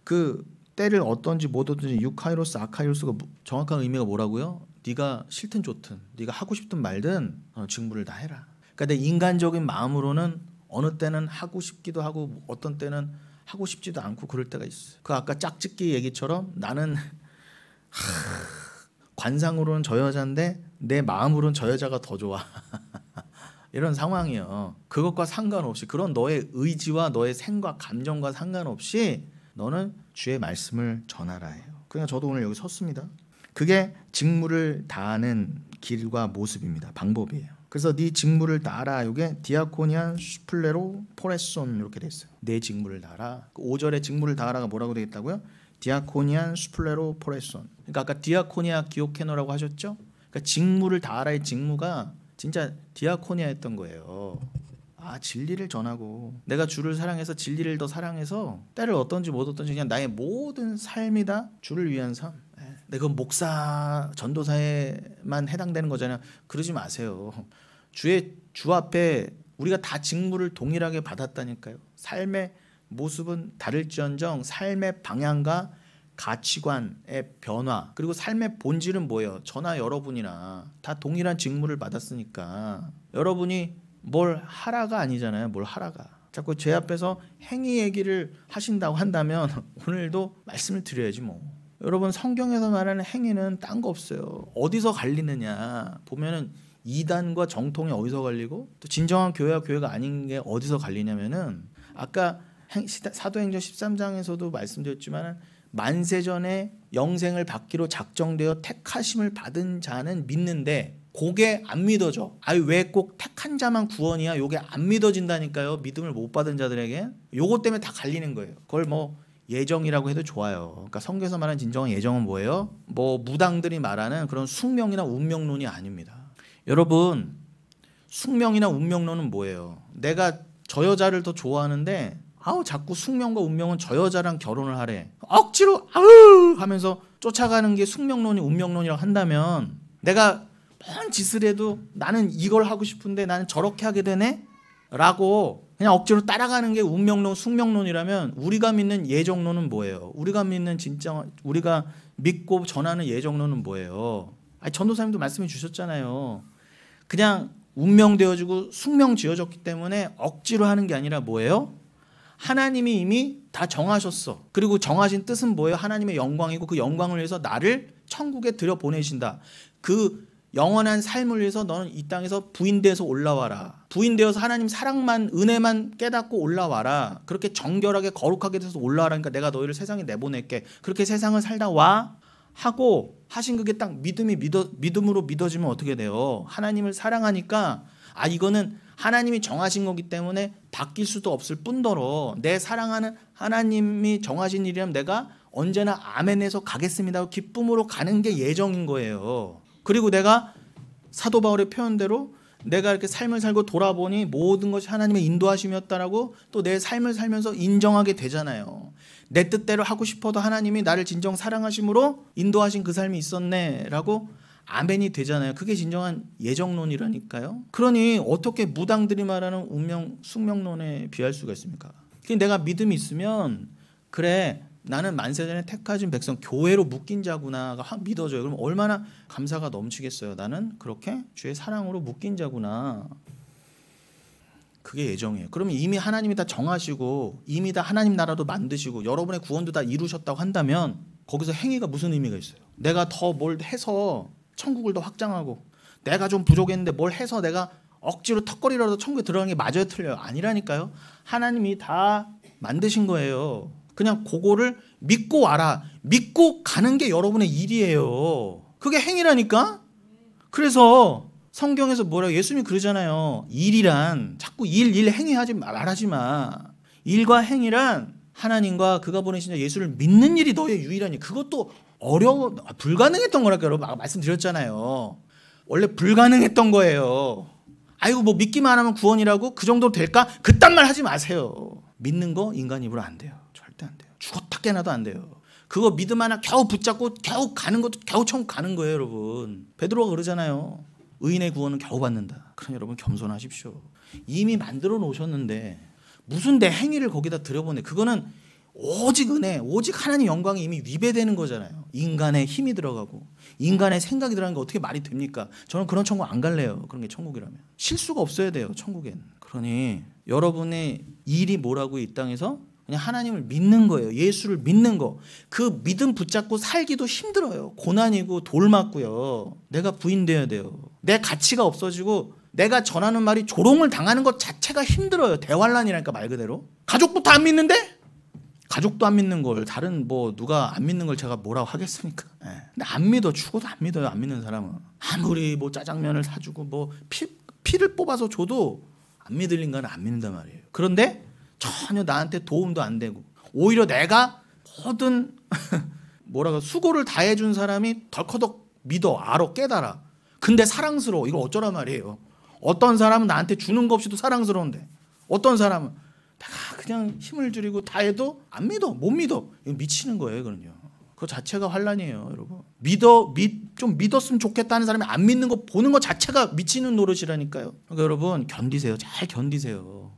그 때를 얻든지 못 얻든지 유카이로스 아카이로스가 정확한 의미가 뭐라고요? 네가 싫든 좋든 네가 하고 싶든 말든 직무를 다 해라. 그러니까 내 인간적인 마음으로는 어느 때는 하고 싶기도 하고 어떤 때는 하고 싶지도 않고 그럴 때가 있어요. 그 아까 짝짓기 얘기처럼 나는 관상으로는 저 여자인데 내 마음으로는 저 여자가 더 좋아. 이런 상황이에요. 그것과 상관없이 그런 너의 의지와 너의 생각, 감정과 상관없이 너는 주의 말씀을 전하라 해요. 그냥 저도 오늘 여기 섰습니다. 그게 직무를 다하는 길과 모습입니다. 방법이에요. 그래서 네 직무를 다하라. 이게 디아코니안 슈플레로 포레손 이렇게 돼 있어요. 내 직무를 다하라. 5절에 직무를 다하라가 뭐라고 되겠다고요? 디아코니안 슈플레로 포레손. 그러니까 아까 디아코니아 기오케노라고 하셨죠? 그러니까 직무를 다하라의 직무가 진짜 디아코니아였던 거예요. 진리를 전하고 내가 주를 사랑해서 진리를 더 사랑해서 때를 얻든지 못 얻든지 그냥 나의 모든 삶이 다 주를 위한 삶. 내가 목사 전도사에만 해당되는 거잖아요. 그러지 마세요. 주 앞에 우리가 다 직무를 동일하게 받았다니까요. 삶의 모습은 다를지언정 삶의 방향과 가치관의 변화 그리고 삶의 본질은 뭐예요? 저나 여러분이나 다 동일한 직무를 받았으니까 여러분이 뭘 하라가 아니잖아요. 뭘 하라가. 자꾸 제 앞에서 행위 얘기를 하신다고 한다면 오늘도 말씀을 드려야지 뭐. 여러분 성경에서 말하는 행위는 딴 거 없어요. 어디서 갈리느냐 보면은 이단과 정통이 어디서 갈리고 또 진정한 교회와 교회가 아닌 게 어디서 갈리냐면은 아까 사도행전 13장에서도 말씀드렸지만 만세전에 영생을 받기로 작정되어 택하심을 받은 자는 믿는데 그게 안 믿어져. 왜 꼭 택한 자만 구원이야? 요게 안 믿어진다니까요. 믿음을 못 받은 자들에게. 요것 때문에 다 갈리는 거예요. 그걸 뭐 예정이라고 해도 좋아요. 그러니까 성경에서 말하는 진정한 예정은 뭐예요? 뭐 무당들이 말하는 그런 숙명이나 운명론이 아닙니다. 여러분 숙명이나 운명론은 뭐예요? 내가 저 여자를 더 좋아하는데 자꾸 숙명과 운명은 저 여자랑 결혼을 하래. 억지로 하면서 쫓아가는 게 숙명론이 운명론이라고 한다면 내가 뭔 짓을 해도 나는 이걸 하고 싶은데 나는 저렇게 하게 되네? 라고 그냥 억지로 따라가는 게 운명론, 숙명론이라면 우리가 믿는 예정론은 뭐예요? 우리가 믿고 전하는 예정론은 뭐예요? 전도사님도 말씀해 주셨잖아요. 그냥 운명되어지고 숙명 지어졌기 때문에 억지로 하는 게 아니라 뭐예요? 하나님이 이미 다 정하셨어. 그리고 정하신 뜻은 뭐예요? 하나님의 영광이고 그 영광을 위해서 나를 천국에 들여보내신다. 그 영원한 삶을 위해서 너는 이 땅에서 부인되어서 올라와라. 부인되어서 하나님 사랑만 은혜만 깨닫고 올라와라. 그렇게 정결하게 거룩하게 돼서 올라와라. 그러니까 내가 너희를 세상에 내보낼게. 그렇게 세상을 살다 와 하고 하신 그게 딱 믿음으로 믿어지면 어떻게 돼요? 하나님을 사랑하니까 이거는 하나님이 정하신 거기 때문에 바뀔 수도 없을 뿐더러 내 사랑하는 하나님이 정하신 일이라면 내가 언제나 아멘해서 가겠습니다 하고 기쁨으로 가는 게 예정인 거예요. 그리고 내가 사도 바울의 표현대로 내가 이렇게 삶을 살고 돌아보니 모든 것이 하나님의 인도하심이었다라고 또 내 삶을 살면서 인정하게 되잖아요. 내 뜻대로 하고 싶어도 하나님이 나를 진정 사랑하심으로 인도하신 그 삶이 있었네라고 아멘이 되잖아요. 그게 진정한 예정론이라니까요. 그러니 어떻게 무당들이 말하는 운명, 숙명론에 비할 수가 있습니까? 내가 믿음이 있으면 그래 나는 만세전에 택하신 백성 교회로 묶인 자구나가 확 믿어져요. 그럼 얼마나 감사가 넘치겠어요. 나는 그렇게 주의 사랑으로 묶인 자구나. 그게 예정이에요. 그러면 이미 하나님이 다 정하시고 이미 다 하나님 나라도 만드시고 여러분의 구원도 다 이루셨다고 한다면 거기서 행위가 무슨 의미가 있어요? 내가 더 뭘 해서 천국을 더 확장하고 내가 좀 부족했는데 뭘 해서 내가 억지로 턱걸이라도 천국에 들어가는 게 맞아요 틀려요? 아니라니까요. 하나님이 다 만드신 거예요. 그냥 그거를 믿고 와라. 믿고 가는 게 여러분의 일이에요. 그게 행위라니까. 그래서 성경에서 뭐라고 예수님이 그러잖아요. 일이란 자꾸 일 행위하지 말하지 마. 일과 행위란 하나님과 그가 보내신 예수를 믿는 일이 너의 유일한 일. 그것도 불가능했던 거라고 여러분 말씀드렸잖아요. 원래 불가능했던 거예요. 뭐 믿기만 하면 구원이라고 그 정도로 될까? 그딴 말 하지 마세요. 믿는 거 인간 입으로 안 돼요. 절대 안 돼요. 죽었다 깨나도 안 돼요. 그거 믿음 하나 겨우 붙잡고 겨우 가는 것도 겨우 천국 가는 거예요, 여러분. 베드로가 그러잖아요. 의인의 구원은 겨우 받는다. 그러니 여러분 겸손하십시오. 이미 만들어 놓으셨는데 무슨 내 행위를 거기다 들여보내. 그거는 오직 은혜, 오직 하나님 영광이 이미 위배되는 거잖아요. 인간의 힘이 들어가고 인간의 생각이 들어가는 게 어떻게 말이 됩니까? 저는 그런 천국 안 갈래요. 그런 게 천국이라면. 실수가 없어야 돼요, 천국엔. 그러니 여러분의 일이 뭐라고 이 땅에서 그냥 하나님을 믿는 거예요. 예수를 믿는 거. 그 믿음 붙잡고 살기도 힘들어요. 고난이고 돌 맞고요. 내가 부인돼야 돼요. 내 가치가 없어지고 내가 전하는 말이 조롱을 당하는 것 자체가 힘들어요. 대환란이라니까 말 그대로. 가족부터 안 믿는데? 가족도 안 믿는 걸 다른 뭐 누가 안 믿는 걸 제가 뭐라고 하겠습니까? 근데 안 믿어. 죽어도 안 믿어요. 안 믿는 사람은. 아무리 뭐 짜장면을 사주고 뭐 피를 뽑아서 줘도 안 믿을 인간은 안 믿는단 말이에요. 그런데 전혀 나한테 도움도 안 되고 오히려 내가 모든 뭐라고 수고를 다 해준 사람이 덜커덕 믿어, 알아, 깨달아. 근데 사랑스러워. 이걸 어쩌란 말이에요. 어떤 사람은 나한테 주는 거 없이도 사랑스러운데 어떤 사람은 내가 그냥 힘을 줄이고 다 해도 안 믿어, 못 믿어. 이거 미치는 거예요. 그럼요. 그 자체가 환란이에요, 여러분. 좀 믿었으면 좋겠다는 사람이 안 믿는 거 보는 거 자체가 미치는 노릇이라니까요. 그러니까 여러분 견디세요. 잘 견디세요.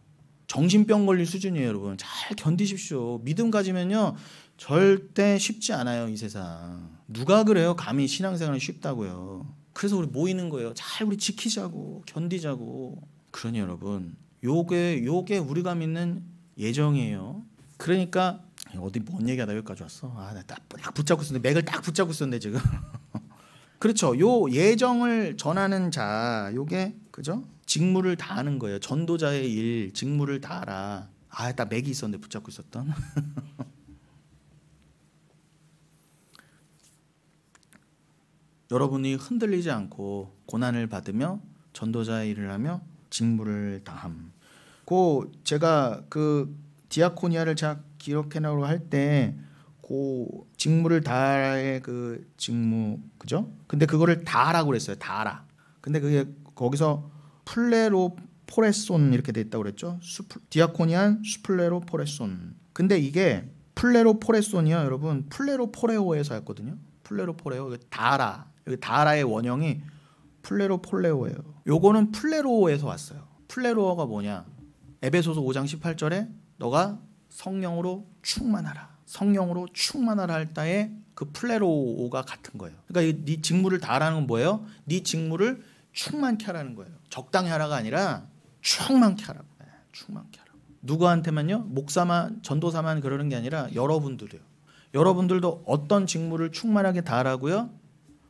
정신병 걸릴 수준이에요, 여러분. 잘 견디십시오. 믿음 가지면요 절대 쉽지 않아요, 이 세상. 누가 그래요? 감히 신앙생활이 쉽다고요. 그래서 우리 모이는 거예요. 잘 우리 지키자고, 견디자고. 그러니 여러분, 요게 우리가 믿는 예정이에요. 그러니까 어디 뭔 얘기하다 여기까지 왔어? 나 딱 붙잡고 있었는데, 맥을 딱 붙잡고 있었는데 지금. 그렇죠. 요 예정을 전하는 자, 요게 그죠? 직무를 다하는 거예요. 전도자의 일, 직무를 다하라. 딱 맥이 있었는데 붙잡고 있었던. 여러분이 흔들리지 않고 고난을 받으며 전도자의 일을 하며 직무를 다함. 제가 그 디아코니아를 제가 기록해내려고 할 때 그 직무를 다할 그 직무, 그죠? 근데 그거를 다하라고 그랬어요. 다하라. 근데 그게 거기서 플레로포레손 이렇게 돼 있다고 그랬죠. 디아코니안 수플레로포레손. 근데 이게 플레로포레손이요, 여러분. 플레로포레오에서 왔거든요. 플레로포레오. 다하라. 여기 다하라의 원형이 플레로폴레오예요. 요거는 플레로에서 왔어요. 플레로어가 뭐냐? 에베소서 5장 18절에 너가 성령으로 충만하라. 성령으로 충만하라 할 때에 그 플레로가 같은 거예요. 그러니까 네 직무를 다하라는 건 뭐예요? 네 직무를 충만케 하라는 거예요. 적당히 하라가 아니라 충만케 하라고. 충만케 하라고. 누구한테만요? 목사만, 전도사만 그러는 게 아니라 여러분들이요. 여러분들도 어떤 직무를 충만하게 다하라고요?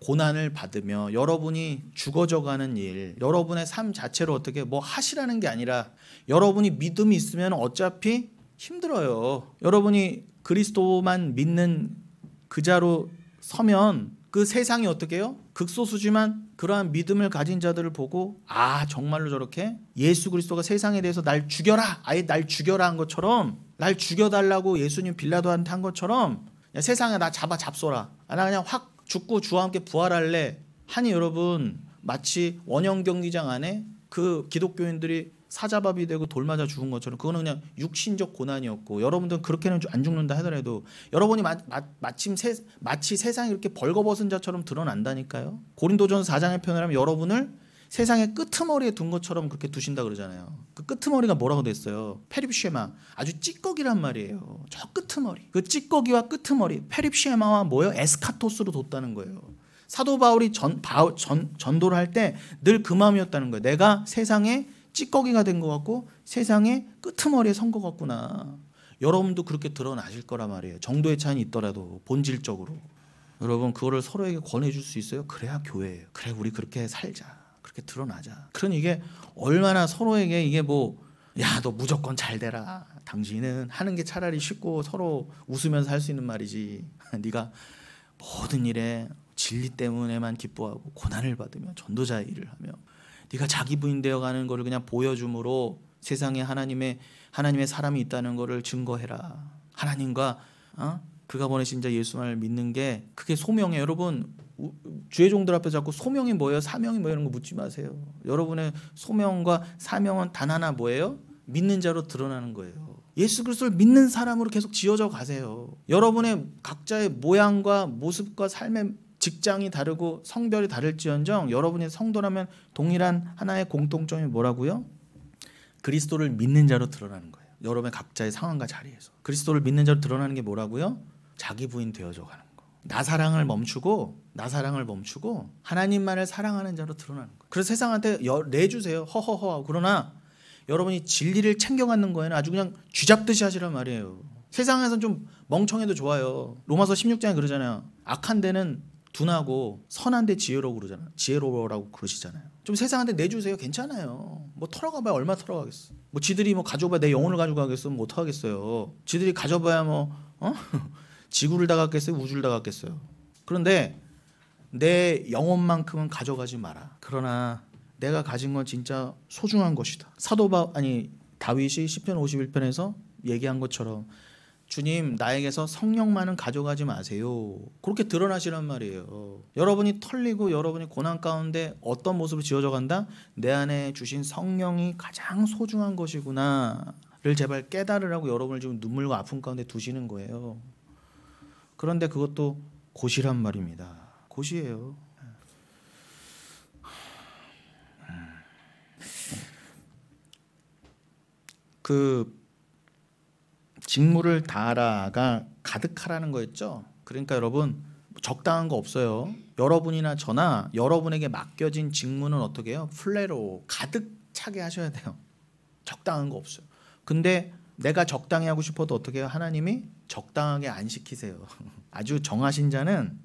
고난을 받으며 여러분이 죽어져가는 일, 여러분의 삶 자체로 어떻게 뭐 하시라는 게 아니라 여러분이 믿음이 있으면 어차피 힘들어요. 여러분이 그리스도만 믿는 그 자로 서면 그 세상이 어떻게 해요? 극소수지만 그러한 믿음을 가진 자들을 보고 정말로 저렇게 예수 그리스도가 세상에 대해서 날 죽여라, 아예 날 죽여라 한 것처럼, 날 죽여달라고 예수님 빌라도한테 한 것처럼 야, 세상에 나 잡숴라. 나 그냥 확 죽고 주와 함께 부활할래 하니 여러분 마치 원형 경기장 안에 그 기독교인들이 사자밥이 되고 돌 맞아 죽은 것처럼 그거는 그냥 육신적 고난이었고, 여러분들은 그렇게는 안 죽는다 하더라도 여러분이 마치 세상이 이렇게 벌거벗은 자처럼 드러난다니까요. 고린도전서 4장의 표현을 하면 여러분을 세상의 끄트머리에 둔 것처럼 그렇게 두신다 그러잖아요. 그 끄트머리가 뭐라고 됐어요? 페립쉐마. 아주 찌꺼기란 말이에요. 저 끄트머리. 그 찌꺼기와 끄트머리, 페립쉐마와 뭐예요? 에스카토스로 뒀다는 거예요. 사도 바울이 전도를 할 때 늘 그 마음이었다는 거예요. 내가 세상에 찌꺼기가 된 것 같고 세상에 끄트머리에 선 것 같구나. 여러분도 그렇게 드러나실 거란 말이에요. 정도의 차이는 있더라도 본질적으로. 여러분 그거를 서로에게 권해줄 수 있어요? 그래야 교회예요. 그래 우리 그렇게 살자. 그렇게 드러나자. 그러니 이게 얼마나 서로에게 이게 뭐 야 너 무조건 잘 되라. 당신은 하는 게 차라리 쉽고 서로 웃으면서 할 수 있는 말이지. 네가 모든 일에 진리 때문에만 기뻐하고 고난을 받으며 전도자의 일을 하며 네가 자기 부인 되어가는 것을 그냥 보여줌으로 세상에 하나님의 사람이 있다는 것을 증거해라. 하나님과 그가 보내신 자 예수만을 믿는 게 그게 소명이에요. 여러분 주의 종들 앞에 자꾸 소명이 뭐예요? 사명이 뭐예요? 이런 거 묻지 마세요. 여러분의 소명과 사명은 단 하나 뭐예요? 믿는 자로 드러나는 거예요. 예수 그리스도를 믿는 사람으로 계속 지어져 가세요. 여러분의 각자의 모양과 모습과 삶의 직장이 다르고 성별이 다를지언정 여러분이 성도라면 동일한 하나의 공통점이 뭐라고요? 그리스도를 믿는 자로 드러나는 거예요. 여러분의 각자의 상황과 자리에서 그리스도를 믿는 자로 드러나는 게 뭐라고요? 자기 부인 되어져 가는 거. 나 사랑을 멈추고 하나님만을 사랑하는 자로 드러나는 거. 그래서 세상한테 내주세요. 허허허. 그러나 여러분이 진리를 챙겨가는 거에는 아주 그냥 쥐잡듯이 하시란 말이에요. 세상에선 좀 멍청해도 좋아요. 로마서 16장에 그러잖아요. 악한 데는 둔하고 선한 데 지혜로라고 그러잖아요. 지혜로라고 그러시잖아요. 좀 세상한테 내주세요. 괜찮아요. 뭐 털어가봐야 얼마 털어가겠어. 뭐 지들이 뭐 가져봐야 내 영혼을 가져가겠어. 뭐 어떡하겠어요. 지들이 가져봐야 뭐 지구를 다 갖겠어요. 우주를 다 갖겠어요. 그런데 내 영혼만큼은 가져가지 마라. 그러나 내가 가진 건 진짜 소중한 것이다. 다윗이 시편 51편에서 얘기한 것처럼 주님 나에게서 성령만은 가져가지 마세요. 그렇게 드러나시란 말이에요. 여러분이 털리고 여러분이 고난 가운데 어떤 모습으로 지어져 간다? 내 안에 주신 성령이 가장 소중한 것이구나를 제발 깨달으라고 여러분을 지금 눈물과 아픔 가운데 두시는 거예요. 그런데 그것도 곧이란 말입니다. 곧이에요. 그 직무를 다하라가 가득하라는 거였죠. 그러니까 여러분 적당한 거 없어요. 여러분이나 저나 여러분에게 맡겨진 직무는 어떻게 해요? 플레로 가득 차게 하셔야 돼요. 적당한 거 없어요. 근데 내가 적당히 하고 싶어도 어떻게 해요? 하나님이 적당하게 안 시키세요. 아주 정하신 자는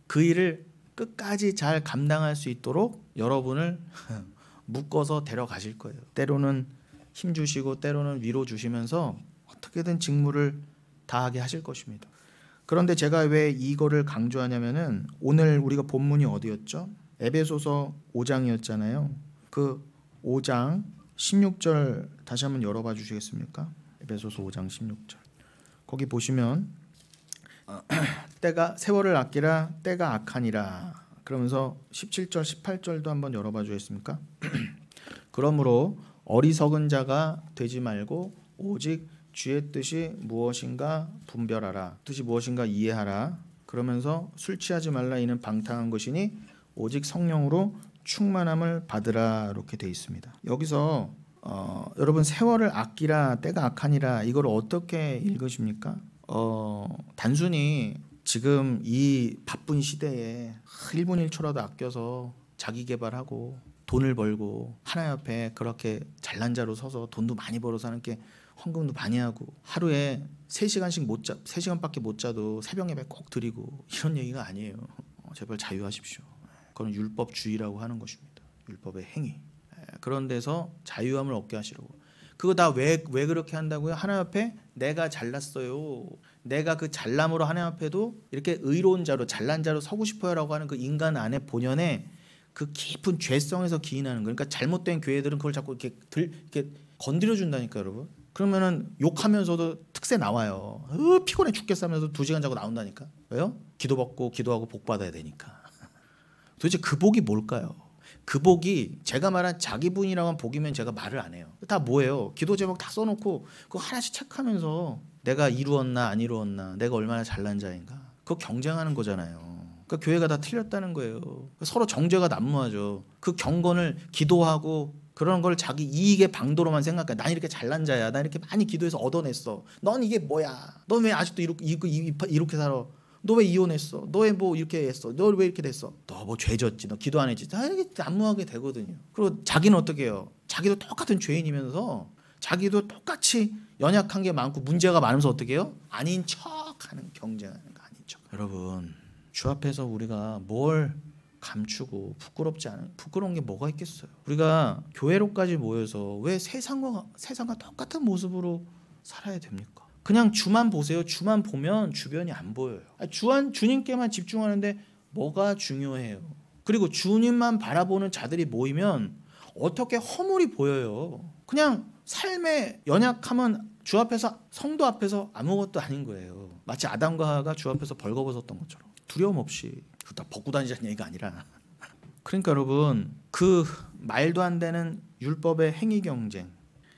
그 일을 끝까지 잘 감당할 수 있도록 여러분을 묶어서 데려가실 거예요. 때로는 힘 주시고 때로는 위로 주시면서 어떻게든 직무를 다하게 하실 것입니다. 그런데 제가 왜 이거를 강조하냐면은 오늘 우리가 본문이 어디였죠? 에베소서 5장이었잖아요. 그 5장 16절 다시 한번 열어봐 주시겠습니까? 에베소서 5장 16절. 거기 보시면 때가 세월을 아끼라 때가 악하니라. 그러면서 17절 18절도 한번 열어봐 주겠습니까? 그러므로 어리석은 자가 되지 말고 오직 주의 뜻이 무엇인가 분별하라. 뜻이 무엇인가 이해하라. 그러면서 술 취하지 말라. 이는 방탕한 것이니 오직 성령으로 충만함을 받으라. 이렇게 돼 있습니다. 여기서 여러분 세월을 아끼라 때가 악하니라 이걸 어떻게 읽으십니까? 단순히 지금 이 바쁜 시대에 1분 1초라도 아껴서 자기 개발하고 돈을 벌고 하나님 앞에 그렇게 잘난 자로 서서 돈도 많이 벌어서 하는 게 헌금도 많이 하고 하루에 3시간밖에 못 자도 새벽 예배 꼭 드리고 이런 얘기가 아니에요. 제발 자유하십시오. 그건 율법주의라고 하는 것입니다. 율법의 행위. 그런 데서 자유함을 얻게 하시려고. 그거 다 왜 그렇게 한다고요? 하나님 앞에 내가 잘났어요. 내가 그 잘남으로 하나님 앞에도 이렇게 의로운 자로 잘난 자로 서고 싶어요라고 하는 그 인간 안에 본연의 그 깊은 죄성에서 기인하는 거예요. 그러니까 잘못된 교회들은 그걸 자꾸 이렇게 건드려 준다니까 여러분. 그러면은 욕하면서도 특세 나와요. 피곤해 죽겠어 하면서 2시간 자고 나온다니까. 왜요? 기도 받고 기도하고 복 받아야 되니까. 도대체 그 복이 뭘까요? 그 복이 제가 말한 자기 부인이라고 한 복이면 제가 말을 안 해요. 다 뭐예요? 기도 제목 다 써놓고 그거 하나씩 체크하면서 내가 이루었나 안 이루었나, 내가 얼마나 잘난 자인가, 그거 경쟁하는 거잖아요. 그러니까 교회가 다 틀렸다는 거예요. 서로 정죄가 난무하죠. 그 경건을 기도하고 그런 걸 자기 이익의 방도로만 생각해. 난 이렇게 잘난 자야. 난 이렇게 많이 기도해서 얻어냈어. 넌 이게 뭐야? 넌 왜 아직도 이렇게 살아? 너 왜 이혼했어? 너 왜 뭐 이렇게 했어? 너 왜 이렇게 됐어? 너 뭐 죄졌지? 너 기도 안 했지? 다 이렇게 난무하게 되거든요. 그리고 자기는 어떻게 해요? 자기도 똑같은 죄인이면서 자기도 똑같이 연약한 게 많고 문제가 많으면서 어떻게 해요? 아닌 척하는, 경쟁하는 거 아닌 척. 여러분, 주 앞에서 우리가 뭘 감추고 부끄러운 게 뭐가 있겠어요? 우리가 교회로까지 모여서 왜 세상과 똑같은 모습으로 살아야 됩니까? 그냥 주만 보세요. 주만 보면 주변이 안 보여요. 주님께만 집중하는데 뭐가 중요해요? 그리고 주님만 바라보는 자들이 모이면 어떻게 허물이 보여요? 그냥 삶의 연약함은 주 앞에서, 성도 앞에서 아무것도 아닌 거예요. 마치 아담과 하와가 주 앞에서 벌거벗었던 것처럼 두려움 없이. 다 벗고 다니자는 얘기가 아니라. 그러니까 여러분, 그 말도 안 되는 율법의 행위 경쟁,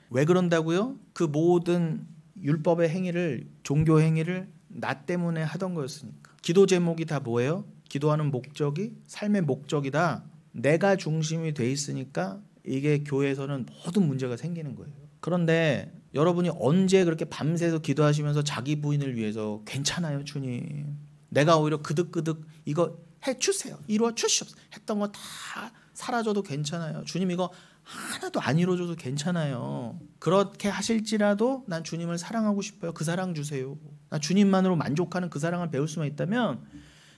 왜 그런다고요? 그 모든 율법의 행위를, 종교 행위를 나 때문에 하던 거였으니까. 기도 제목이 다 뭐예요? 기도하는 목적이, 삶의 목적이 다 내가 중심이 돼 있으니까 이게 교회에서는 모든 문제가 생기는 거예요. 그런데 여러분이 언제 그렇게 밤새서 기도하시면서 자기 부인을 위해서 괜찮아요 주님, 내가 오히려 그득그득 이거 해주세요, 이루어 주시옵소서 했던 거 다 사라져도 괜찮아요 주님, 이거 하나도 안 이루어져도 괜찮아요. 그렇게 하실지라도 난 주님을 사랑하고 싶어요. 그 사랑 주세요. 나 주님만으로 만족하는 그 사랑을 배울 수만 있다면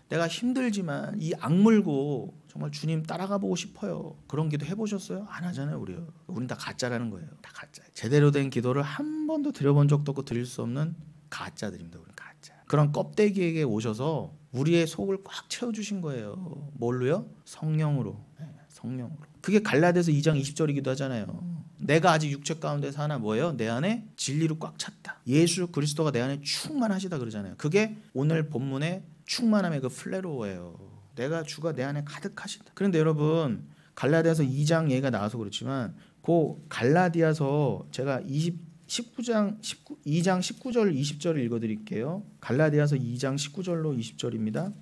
내가 힘들지만 이 악물고 정말 주님 따라가 보고 싶어요. 그런 기도 해보셨어요? 안 하잖아요. 우린 다 가짜라는 거예요. 다 가짜. 제대로 된 기도를 한 번도 드려본 적도 없고 드릴 수 없는 가짜들입니다. 우린 가짜. 그런 껍데기에게 오셔서 우리의 속을 꽉 채워주신 거예요. 뭘로요? 성령으로. 성령으로. 그게 갈라디아서 2장 20절이기도 하잖아요. 내가 아직 육체 가운데 사나 뭐예요? 내 안에 진리로 꽉 찼다. 예수 그리스도가 내 안에 충만하시다 그러잖아요. 그게 오늘 본문의 충만함의 그 플레로예요. 내가 주가 내 안에 가득하신다. 그런데 여러분 갈라디아서 2장 얘기가 나와서 그렇지만 그 갈라디아서 제가 2장 19절 20절을 읽어드릴게요. 갈라디아서 2장 19절로 20절입니다.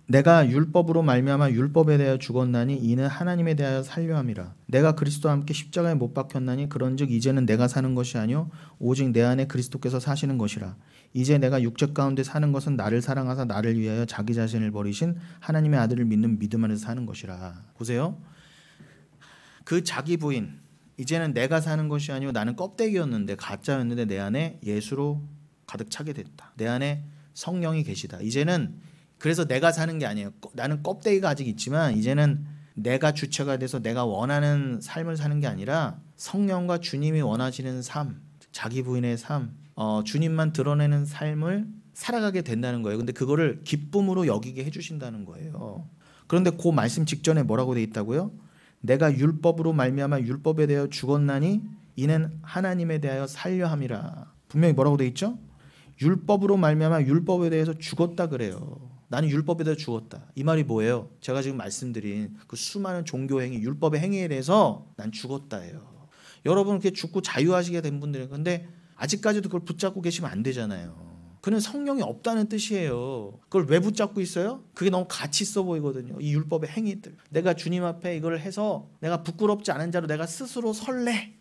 내가 율법으로 말미암아 율법에 대하여 죽었나니 이는 하나님에 대하여 살려 함이라. 내가 그리스도와 함께 십자가에 못 박혔나니 그런즉 이제는 내가 사는 것이 아니요 오직 내 안에 그리스도께서 사시는 것이라. 이제 내가 육체 가운데 사는 것은 나를 사랑하사 나를 위하여 자기 자신을 버리신 하나님의 아들을 믿는 믿음 안에서 사는 것이라. 보세요. 그 자기 부인, 이제는 내가 사는 것이 아니요 나는 껍데기였는데 가짜였는데 내 안에 예수로 가득 차게 됐다. 내 안에 성령이 계시다. 이제는 그래서 내가 사는 게 아니에요. 나는 껍데기가 아직 있지만 이제는 내가 주체가 돼서 내가 원하는 삶을 사는 게 아니라 성령과 주님이 원하시는 삶, 자기 부인의 삶, 주님만 드러내는 삶을 살아가게 된다는 거예요. 근데 그거를 기쁨으로 여기게 해주신다는 거예요. 그런데 그 말씀 직전에 뭐라고 돼 있다고요? 내가 율법으로 말미암아 율법에 대하여 죽었나니 이는 하나님에 대하여 살려 함이라. 분명히 뭐라고 돼 있죠? 율법으로 말미암아 율법에 대해서 죽었다 그래요. 나는 율법에 대해 죽었다. 이 말이 뭐예요? 제가 지금 말씀드린 그 수많은 종교 행위, 율법의 행위에 대해서 난 죽었다예요. 여러분 그렇게 죽고 자유하시게 된 분들은 근데 아직까지도 그걸 붙잡고 계시면 안 되잖아요. 그는 성령이 없다는 뜻이에요. 그걸 왜 붙잡고 있어요? 그게 너무 가치 있어 보이거든요. 이 율법의 행위들. 내가 주님 앞에 이걸 해서 내가 부끄럽지 않은 자로 내가 스스로 설레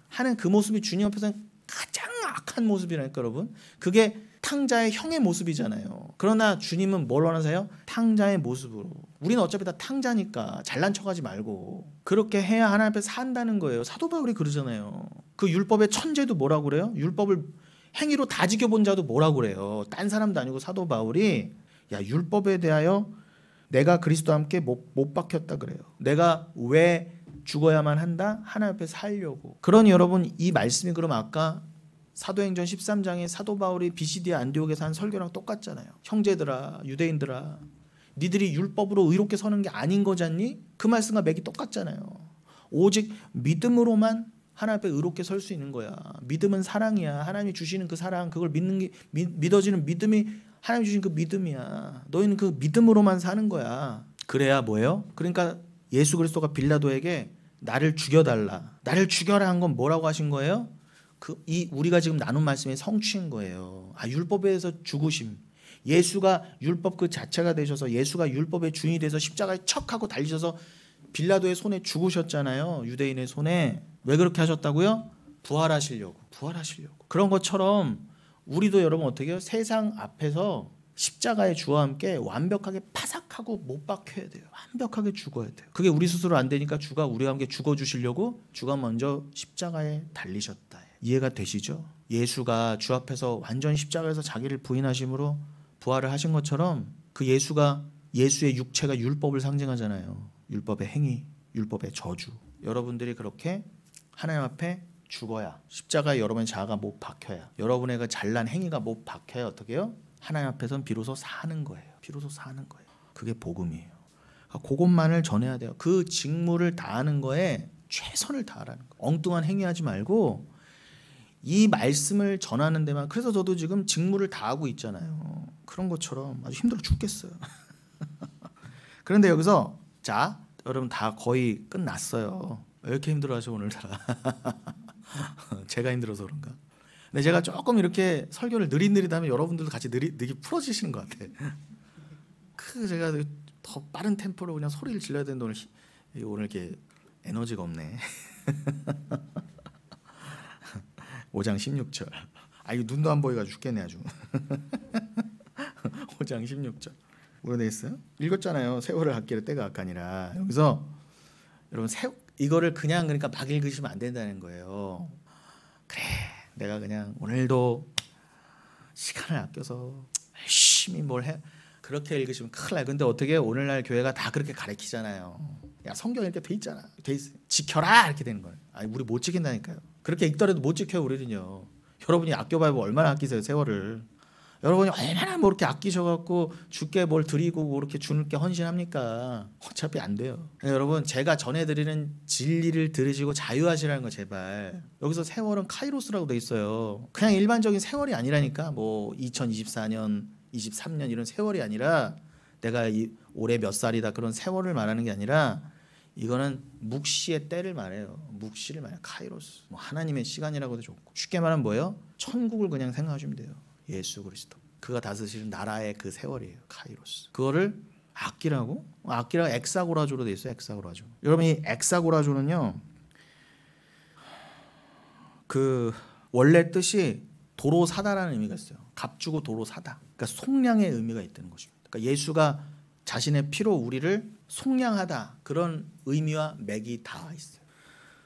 하는 그 모습이 주님 앞에서는 가장 악한 모습이라니까 여러분. 그게 탕자의 형의 모습이잖아요. 그러나 주님은 뭘 원하세요? 탕자의 모습으로. 우리는 어차피 다 탕자니까 잘난 척하지 말고 그렇게 해야 하나님 앞에 산다는 거예요. 사도 바울이 그러잖아요. 그 율법의 천재도 뭐라고 그래요? 율법을 행위로 다 지켜본 자도 뭐라고 그래요? 딴 사람도 아니고 사도 바울이 야 율법에 대하여 내가 그리스도와 함께 못 박혔다 그래요. 내가 왜 죽어야만 한다? 하나님 앞에 살려고. 그러니 여러분 이 말씀이 그럼 아까 사도행전 13장에 사도 바울이 비시디아 안디옥에서 한 설교랑 똑같잖아요. 형제들아 유대인들아 니들이 율법으로 의롭게 서는 게 아닌 거잖니? 그 말씀과 맥이 똑같잖아요. 오직 믿음으로만 하나님 앞에 의롭게 설 수 있는 거야. 믿음은 사랑이야. 하나님이 주시는 그 사랑 그걸 믿는 게 믿어지는 믿음이 하나님 주신 그 믿음이야. 너희는 그 믿음으로만 사는 거야. 그래야 뭐예요? 그러니까 예수 그리스도가 빌라도에게 나를 죽여달라. 나를 죽여라 한 건 뭐라고 하신 거예요? 우리가 지금 나눈 말씀이 성취인 거예요. 율법에서 죽으심. 예수가 율법 그 자체가 되셔서 예수가 율법의 주인이 돼서 십자가에 척하고 달리셔서 빌라도의 손에 죽으셨잖아요. 유대인의 손에. 왜 그렇게 하셨다고요? 부활하시려고. 그런 것처럼 우리도 여러분 어떻게 해요? 세상 앞에서 십자가의 주와 함께 완벽하게 파삭하고 못 박혀야 돼요. 완벽하게 죽어야 돼요. 그게 우리 스스로 안 되니까 주가 우리와 함께 죽어주시려고 주가 먼저 십자가에 달리셨다. 이해가 되시죠? 예수가 주 앞에서 완전히 십자가에서 자기를 부인하심으로 부활을 하신 것처럼 그 예수의 육체가 율법을 상징하잖아요. 율법의 행위, 율법의 저주. 여러분들이 그렇게 하나님 앞에 죽어야 십자가에 여러분의 자아가 못 박혀야 여러분의 그 잘난 행위가 못 박혀야 어떻게 해요? 하나님 앞에서는 비로소 사는 거예요. 그게 복음이에요. 그것만을 전해야 돼요. 그 직무를 다하는 거에 최선을 다하라는 거예요. 엉뚱한 행위하지 말고 이 말씀을 전하는 데만. 그래서 저도 지금 직무를 다하고 있잖아요. 그런 것처럼 아주 힘들어 죽겠어요. 그런데 여기서 자 여러분 다 거의 끝났어요. 왜 이렇게 힘들어하셔 오늘 다. 제가 힘들어서 그런가. 근데 제가 조금 이렇게 설교를 느릿느릿하면 여러분들도 같이 느릿 풀어지시는 것 같아. 제가 더 빠른 템포로 그냥 소리를 질러야 되는데 오늘 이렇게 에너지가 없네. 5장 16절. 이거 눈도 안 보여가지고 죽겠네 아주. 5장 16절. 뭐가 돼 있어요? 읽었잖아요. 세월을 아끼라 때가 악하니라. 여기서 여러분 이거를 그냥 그러니까 막 읽으시면 안 된다는 거예요. 그래, 내가 그냥 오늘도 시간을 아껴서 열심히 뭘 해. 그렇게 읽으시면 큰일 나요. 근데 어떻게 오늘날 교회가 다 그렇게 가르치잖아요. 야, 성경 이렇게 돼 있잖아. 지켜라 이렇게 되는 거예요. 우리 못 지킨다니까요. 그렇게 읽더라도 못 지켜요 우리는요. 여러분이 아껴봐야 얼마나 아끼세요 세월을. 여러분이 얼마나 뭐 이렇게 아끼셔갖고 주께 뭘 드리고 뭐 이렇게 주는 게 헌신합니까? 어차피 안 돼요. 여러분 제가 전해드리는 진리를 들으시고 자유하시라는 거 제발. 여기서 세월은 카이로스라고 돼 있어요. 그냥 일반적인 세월이 아니라니까. 뭐 2024년 23년 이런 세월이 아니라 내가 올해 몇 살이다 그런 세월을 말하는 게 아니라 이거는 묵시의 때를 말해요. 묵시를 말해요. 카이로스. 뭐 하나님의 시간이라고도 좋고. 쉽게 말하면 뭐예요? 천국을 그냥 생각하시면 돼요. 예수 그리스도. 그가 다스리는 나라의 그 세월이에요. 카이로스. 그거를 아끼라고? 아끼라고 엑사고라조로 돼 있어요. 엑사고라조. 여러분 이 엑사고라조는요. 그 원래 뜻이 도로 사다라는 의미가 있어요. 값주고 도로 사다. 그러니까 속량의 의미가 있다는 것입니다. 그러니까 예수가 자신의 피로 우리를 속량하다. 그런 의미와 맥이 다 있어요.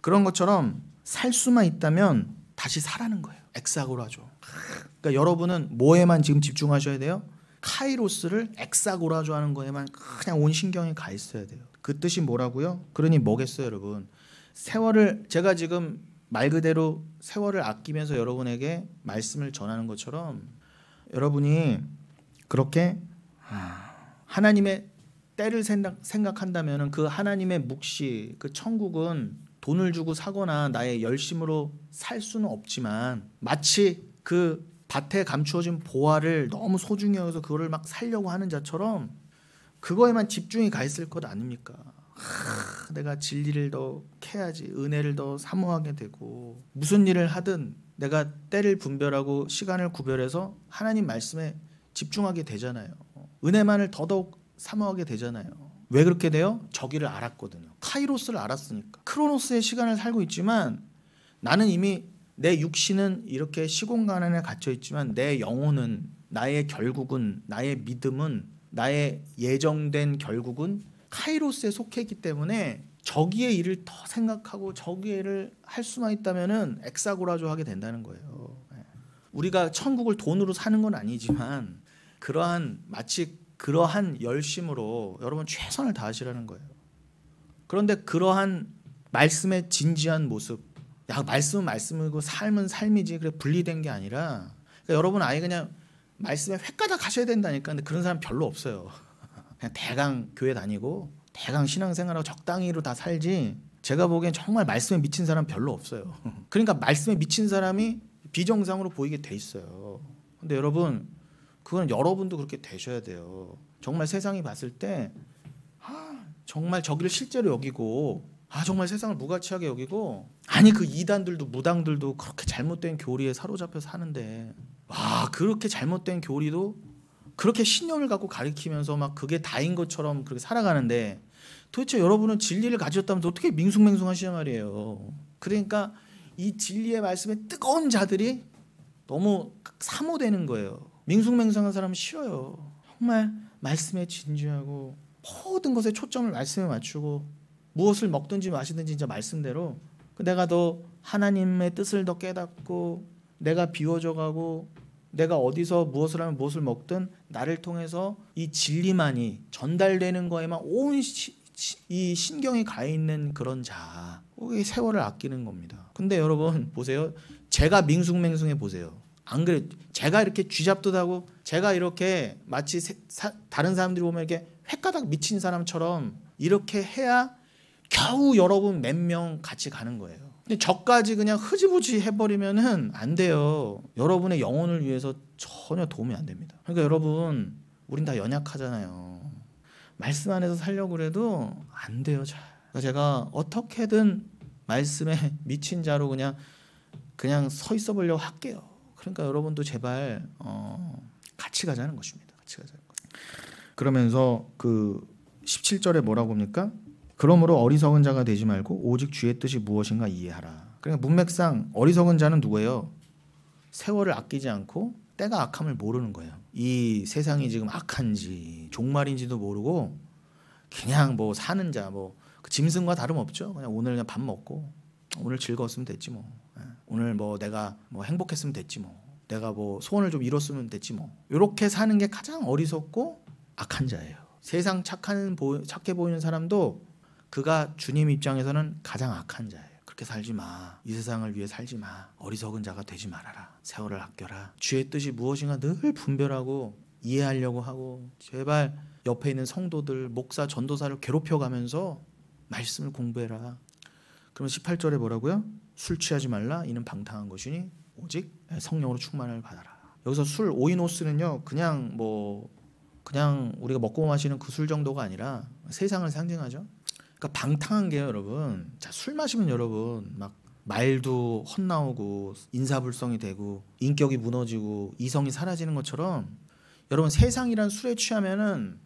그런 것처럼 살 수만 있다면 다시 사라는 거예요. 엑사고라조. 그러니까 여러분은 뭐에만 지금 집중하셔야 돼요? 카이로스를 엑사고라조 하는 거에만 그냥 온 신경이 가 있어야 돼요. 그 뜻이 뭐라고요? 그러니 뭐겠어요 여러분. 세월을 제가 지금 말 그대로 세월을 아끼면서 여러분에게 말씀을 전하는 것처럼 여러분이 그렇게 하나님의 때를 생각한다면 그 하나님의 묵시, 그 천국은 돈을 주고 사거나 나의 열심으로 살 수는 없지만 마치 그 밭에 감추어진 보화를 너무 소중히 여겨서 그거를 막 살려고 하는 자처럼 그거에만 집중이 가 있을 것 아닙니까? 내가 진리를 더 캐야지, 은혜를 더 사모하게 되고 무슨 일을 하든 내가 때를 분별하고 시간을 구별해서 하나님 말씀에 집중하게 되잖아요. 은혜만을 더더욱 사모하게 되잖아요. 왜 그렇게 돼요? 저기를 알았거든요. 카이로스를 알았으니까. 크로노스의 시간을 살고 있지만 나는 이미 내 육신은 이렇게 시공간 안에 갇혀 있지만 내 영혼은, 나의 결국은, 나의 믿음은, 나의 예정된 결국은 카이로스에 속해 있기 때문에 저기의 일을 더 생각하고 저기의 일을 할 수만 있다면은 엑사고라조 하게 된다는 거예요. 우리가 천국을 돈으로 사는 건 아니지만 마치 그러한 열심으로 여러분 최선을 다하시라는 거예요. 그런데 그러한 말씀의 진지한 모습, 말씀은 말씀이고 삶은 삶이지 그래 분리된 게 아니라 그러니까 여러분 그냥 말씀에 횟가닥 하셔야 된다니까. 근데 그런 사람 별로 없어요. 그냥 대강 교회 다니고 대강 신앙생활하고 적당히로 다 살지 제가 보기엔 정말 말씀에 미친 사람 별로 없어요. 그러니까 말씀에 미친 사람이 비정상으로 보이게 돼 있어요. 근데 여러분 그건 여러분도 그렇게 되셔야 돼요. 정말 세상이 봤을 때 정말 저기를 실제로 여기고 정말 세상을 무가치하게 여기고 그 이단들도 무당들도 그렇게 잘못된 교리에 사로잡혀 사는데 그렇게 잘못된 교리도 그렇게 신념을 갖고 가리키면서 막 그게 다인 것처럼 그렇게 살아가는데 도대체 여러분은 진리를 가졌다면 어떻게 밍숭맹숭하시냐 말이에요. 그러니까 이 진리의 말씀에 뜨거운 자들이 너무 사모되는 거예요. 밍숭맹숭한 사람은 싫어요. 정말 말씀에 진지하고 모든 것에 초점을 말씀에 맞추고 무엇을 먹든지 마시든지 진짜 말씀대로 내가 더 하나님의 뜻을 더 깨닫고 내가 비워져가고 내가 어디서 무엇을 하면 무엇을 먹든 나를 통해서 이 진리만이 전달되는 거에만 온 이 신경이 가 있는 그런 자, 이 세월을 아끼는 겁니다. 근데 여러분 보세요. 제가 밍숭맹숭해 보세요. 안 그래? 제가 이렇게 쥐잡듯하고 제가 이렇게 마치 다른 사람들이 보면 이렇게 횟가닥 미친 사람처럼 이렇게 해야 겨우 여러분 몇 명 같이 가는 거예요. 근데 저까지 그냥 흐지부지 해버리면은 안 돼요. 여러분의 영혼을 위해서 전혀 도움이 안 됩니다. 그러니까 여러분 우린 다 연약하잖아요. 말씀 안에서 살려고 그래도 안 돼요. 그러니까 제가 어떻게든 말씀에 미친 자로 그냥 서 있어 보려고 할게요. 그러니까 여러분도 제발 같이 가자는 것입니다. 같이 가자는 것. 그러면서 그 17절에 뭐라고 합니까? 그러므로 어리석은 자가 되지 말고 오직 주의 뜻이 무엇인가 이해하라. 그러니까 문맥상 어리석은 자는 누구예요? 세월을 아끼지 않고 때가 악함을 모르는 거예요. 이 세상이 지금 악한지 종말인지도 모르고 그냥 뭐 사는 자, 뭐 그 짐승과 다름없죠. 그냥 오늘 그냥 밥 먹고 오늘 즐거웠으면 됐지 뭐. 오늘 뭐 내가 뭐 행복했으면 됐지 뭐. 내가 뭐 소원을 좀 이뤘으면 됐지 뭐. 이렇게 사는 게 가장 어리석고 악한 자예요. 세상 착해 보이는 사람도 그가 주님 입장에서는 가장 악한 자예요. 그렇게 살지 마. 이 세상을 위해 살지 마. 어리석은 자가 되지 말아라. 세월을 아껴라. 주의 뜻이 무엇인가 늘 분별하고 이해하려고 하고, 제발 옆에 있는 성도들, 목사, 전도사를 괴롭혀가면서 말씀을 공부해라. 그러면 18절에 뭐라고요? 술 취하지 말라. 이는 방탕한 것이니 오직 성령으로 충만을 받아라. 여기서 술 오이노스는요, 그냥 우리가 먹고 마시는 그 술 정도가 아니라 세상을 상징하죠. 그러니까 방탕한 게요, 여러분. 자, 술 마시면 여러분 막 말도 헛나오고 인사불성이 되고 인격이 무너지고 이성이 사라지는 것처럼, 여러분 세상이란 술에 취하면은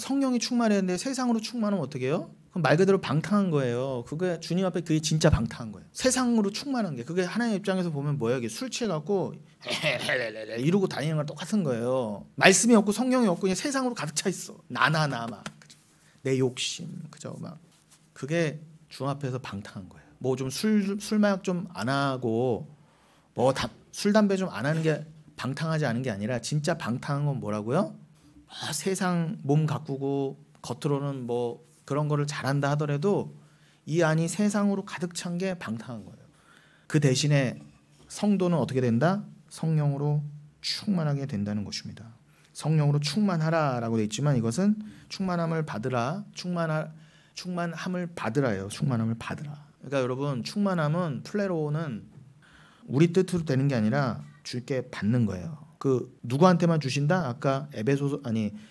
성령이 충만했는데 세상으로 충만하면 어떻게 해요? 그럼 말 그대로 방탕한 거예요. 그게 주님 앞에 그게 진짜 방탕한 거예요. 세상으로 충만한 게, 그게 하나님 입장에서 보면 뭐예요? 이게 술 취해갖고 이러고 다니는 거랑 똑같은 거예요. 말씀이 없고 성령이 없고 그냥 세상으로 가득 차 있어. 나나 막 내 욕심, 그죠? 막 그게 주 앞에서 방탕한 거예요. 뭐 좀 술 마약 좀 안 하고 뭐 술 담배 좀 안 하는 게 방탕하지 않은 게 아니라, 진짜 방탕한 건 뭐라고요? 세상 몸 가꾸고 겉으로는 뭐 그런 거를 잘한다 하더라도 이 안이 세상으로 가득 찬 게 방탕한 거예요. 그 대신에 성도는 어떻게 된다? 성령으로 충만하게 된다는 것입니다. 성령으로 충만하라라고 돼 있지만 이것은 충만함을 받으라, 충만함을 받으라예요. 충만함을 받으라. 그러니까 여러분, 충만함은 플레로는 우리 뜻으로 되는 게 아니라 주께 받는 거예요. 그 누구한테만 주신다? 아까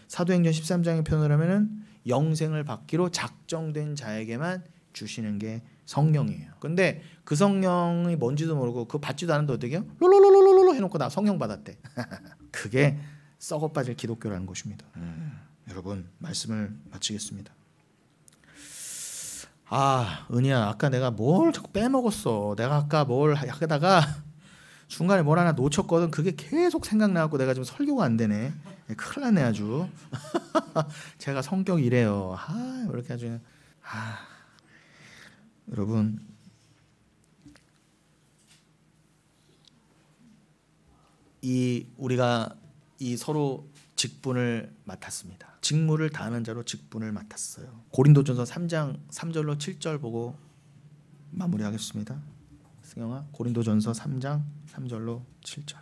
사도행전 13장의 표현을 하면은 영생을 받기로 작정된 자에게만 주시는 게 성령이에요. 근데 그 성령이 뭔지도 모르고 그거 받지도 않는데 어떻게 해요? 롤롤롤롤롤 해놓고 나 성령 받았대. 그게 썩어 빠질 기독교라는 것입니다. 여러분, 말씀을 마치겠습니다. 은희야, 아까 내가 뭘 자꾸 빼먹었어. 내가 아까 뭘 하다가 중간에 뭘 하나 놓쳤거든. 그게 계속 생각나고 내가 지금 설교가 안 되네. 큰일 났네 아주. 제가 성격이 이래요. 이렇게 아주. 여러분, 우리가 서로 직분을 맡았습니다. 직무를 다하는 자로 직분을 맡았어요. 고린도전서 3장 3절로 7절 보고 마무리하겠습니다. 승영아, 고린도전서 3장 3절로 7절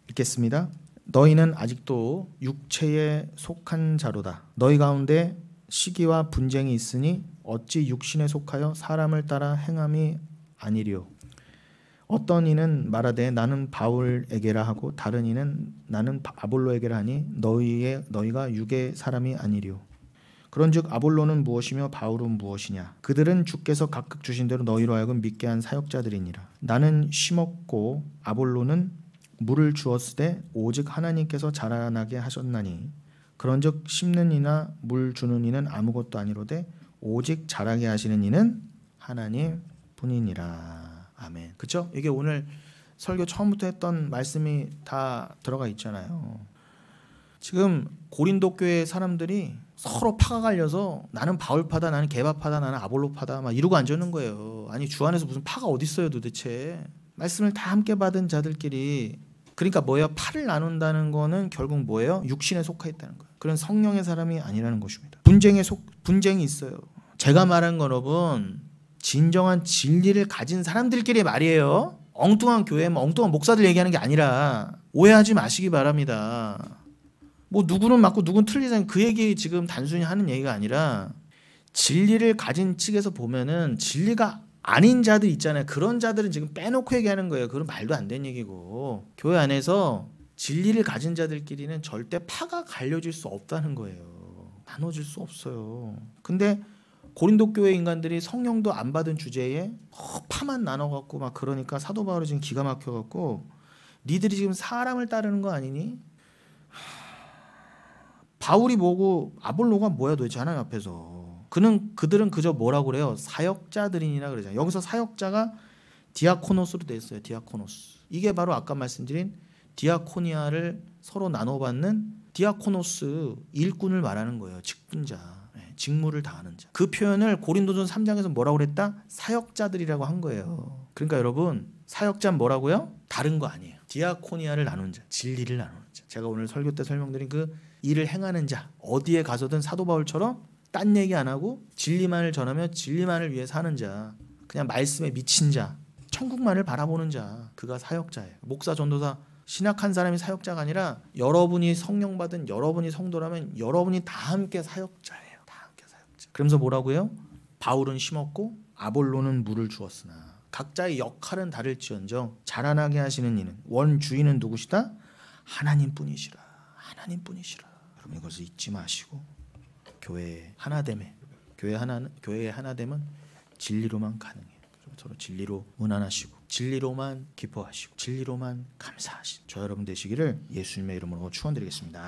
읽겠습니다. 너희는 아직도 육체에 속한 자로다. 너희 가운데 시기와 분쟁이 있으니 어찌 육신에 속하여 사람을 따라 행함이 아니리요. 어떤 이는 말하되 나는 바울에게라 하고 다른 이는 나는 아볼로에게라 하니 너희가 육의 사람이 아니리요. 그런즉 아볼로는 무엇이며 바울은 무엇이냐? 그들은 주께서 각각 주신 대로 너희로 하여금 믿게 한 사역자들이니라. 나는 심었고 아볼로는 물을 주었으되 오직 하나님께서 자라나게 하셨나니, 그런즉 심는 이나 물 주는 이는 아무것도 아니로되 오직 자라게 하시는 이는 하나님 뿐이니라. 아멘. 그렇죠? 이게 오늘 설교 처음부터 했던 말씀이 다 들어가 있잖아요. 지금 고린도 교회 사람들이 서로 파가 갈려서 나는 바울파다, 나는 게바파다, 나는 아볼로파다 막 이러고 앉아있는 거예요. 아니, 주 안에서 무슨 파가 어디 있어요 도대체. 말씀을 다 함께 받은 자들끼리. 그러니까 뭐예요? 파를 나눈다는 거는 결국 뭐예요? 육신에 속해 있다는 거예요. 그런 성령의 사람이 아니라는 것입니다. 분쟁이 있어요. 제가 말한 건 여러분, 진정한 진리를 가진 사람들끼리 말이에요. 엉뚱한 교회, 엉뚱한 목사들 얘기하는 게 아니라, 오해하지 마시기 바랍니다. 뭐 누구는 맞고 누구는 틀리잖아요. 그 얘기 지금 단순히 하는 얘기가 아니라, 진리를 가진 측에서 보면은 진리가 아닌 자들 있잖아요. 그런 자들은 지금 빼놓고 얘기하는 거예요. 그건 말도 안 되는 얘기고, 교회 안에서 진리를 가진 자들끼리는 절대 파가 갈려질 수 없다는 거예요. 나눠질 수 없어요. 근데 고린도 교회 인간들이 성령도 안 받은 주제에 파만 나눠갖고 막 그러니까 사도 바울이 지금 기가 막혀갖고, 니들이 지금 사람을 따르는 거 아니니? 바울이 뭐고 아볼로가 뭐야 도대체 하나님 앞에서. 그들은 그저 뭐라고 그래요? 사역자들이니라 그러잖아요. 여기서 사역자가 디아코노스로 돼 있어요. 디아코노스. 이게 바로 아까 말씀드린 디아코니아를 서로 나눠받는 디아코노스, 일꾼을 말하는 거예요. 직분자, 직무를 다하는 자. 그 표현을 고린도전 3장에서 뭐라고 그랬다? 사역자들이라고 한 거예요. 그러니까 여러분, 사역자는 뭐라고요? 다른 거 아니에요. 디아코니아를 나눈 자, 진리를 나누는 자. 제가 오늘 설교 때 설명드린 그 일을 행하는 자, 어디에 가서든 사도 바울처럼 딴 얘기 안 하고 진리만을 전하며 진리만을 위해 사는 자, 그냥 말씀에 미친 자, 천국만을 바라보는 자, 그가 사역자예요. 목사, 전도사, 신학한 사람이 사역자가 아니라 여러분이 성령 받은 여러분이 성도라면 여러분이 다 함께 사역자예요. 다 함께 사역자. 그러면서 뭐라고요? 바울은 심었고 아볼로는 물을 주었으나 각자의 역할은 다를지언정 자라나게 하시는 이는 원주인은 누구시다? 하나님뿐이시라. 하나님뿐이시라. 여러분 이것을 잊지 마시고 교회의 하나됨에 교회의 하나됨은 진리로만 가능해요. 서로 진리로 원한하시고 진리로만 기뻐하시고 진리로만 감사하신 저 여러분 되시기를 예수님의 이름으로 축원드리겠습니다.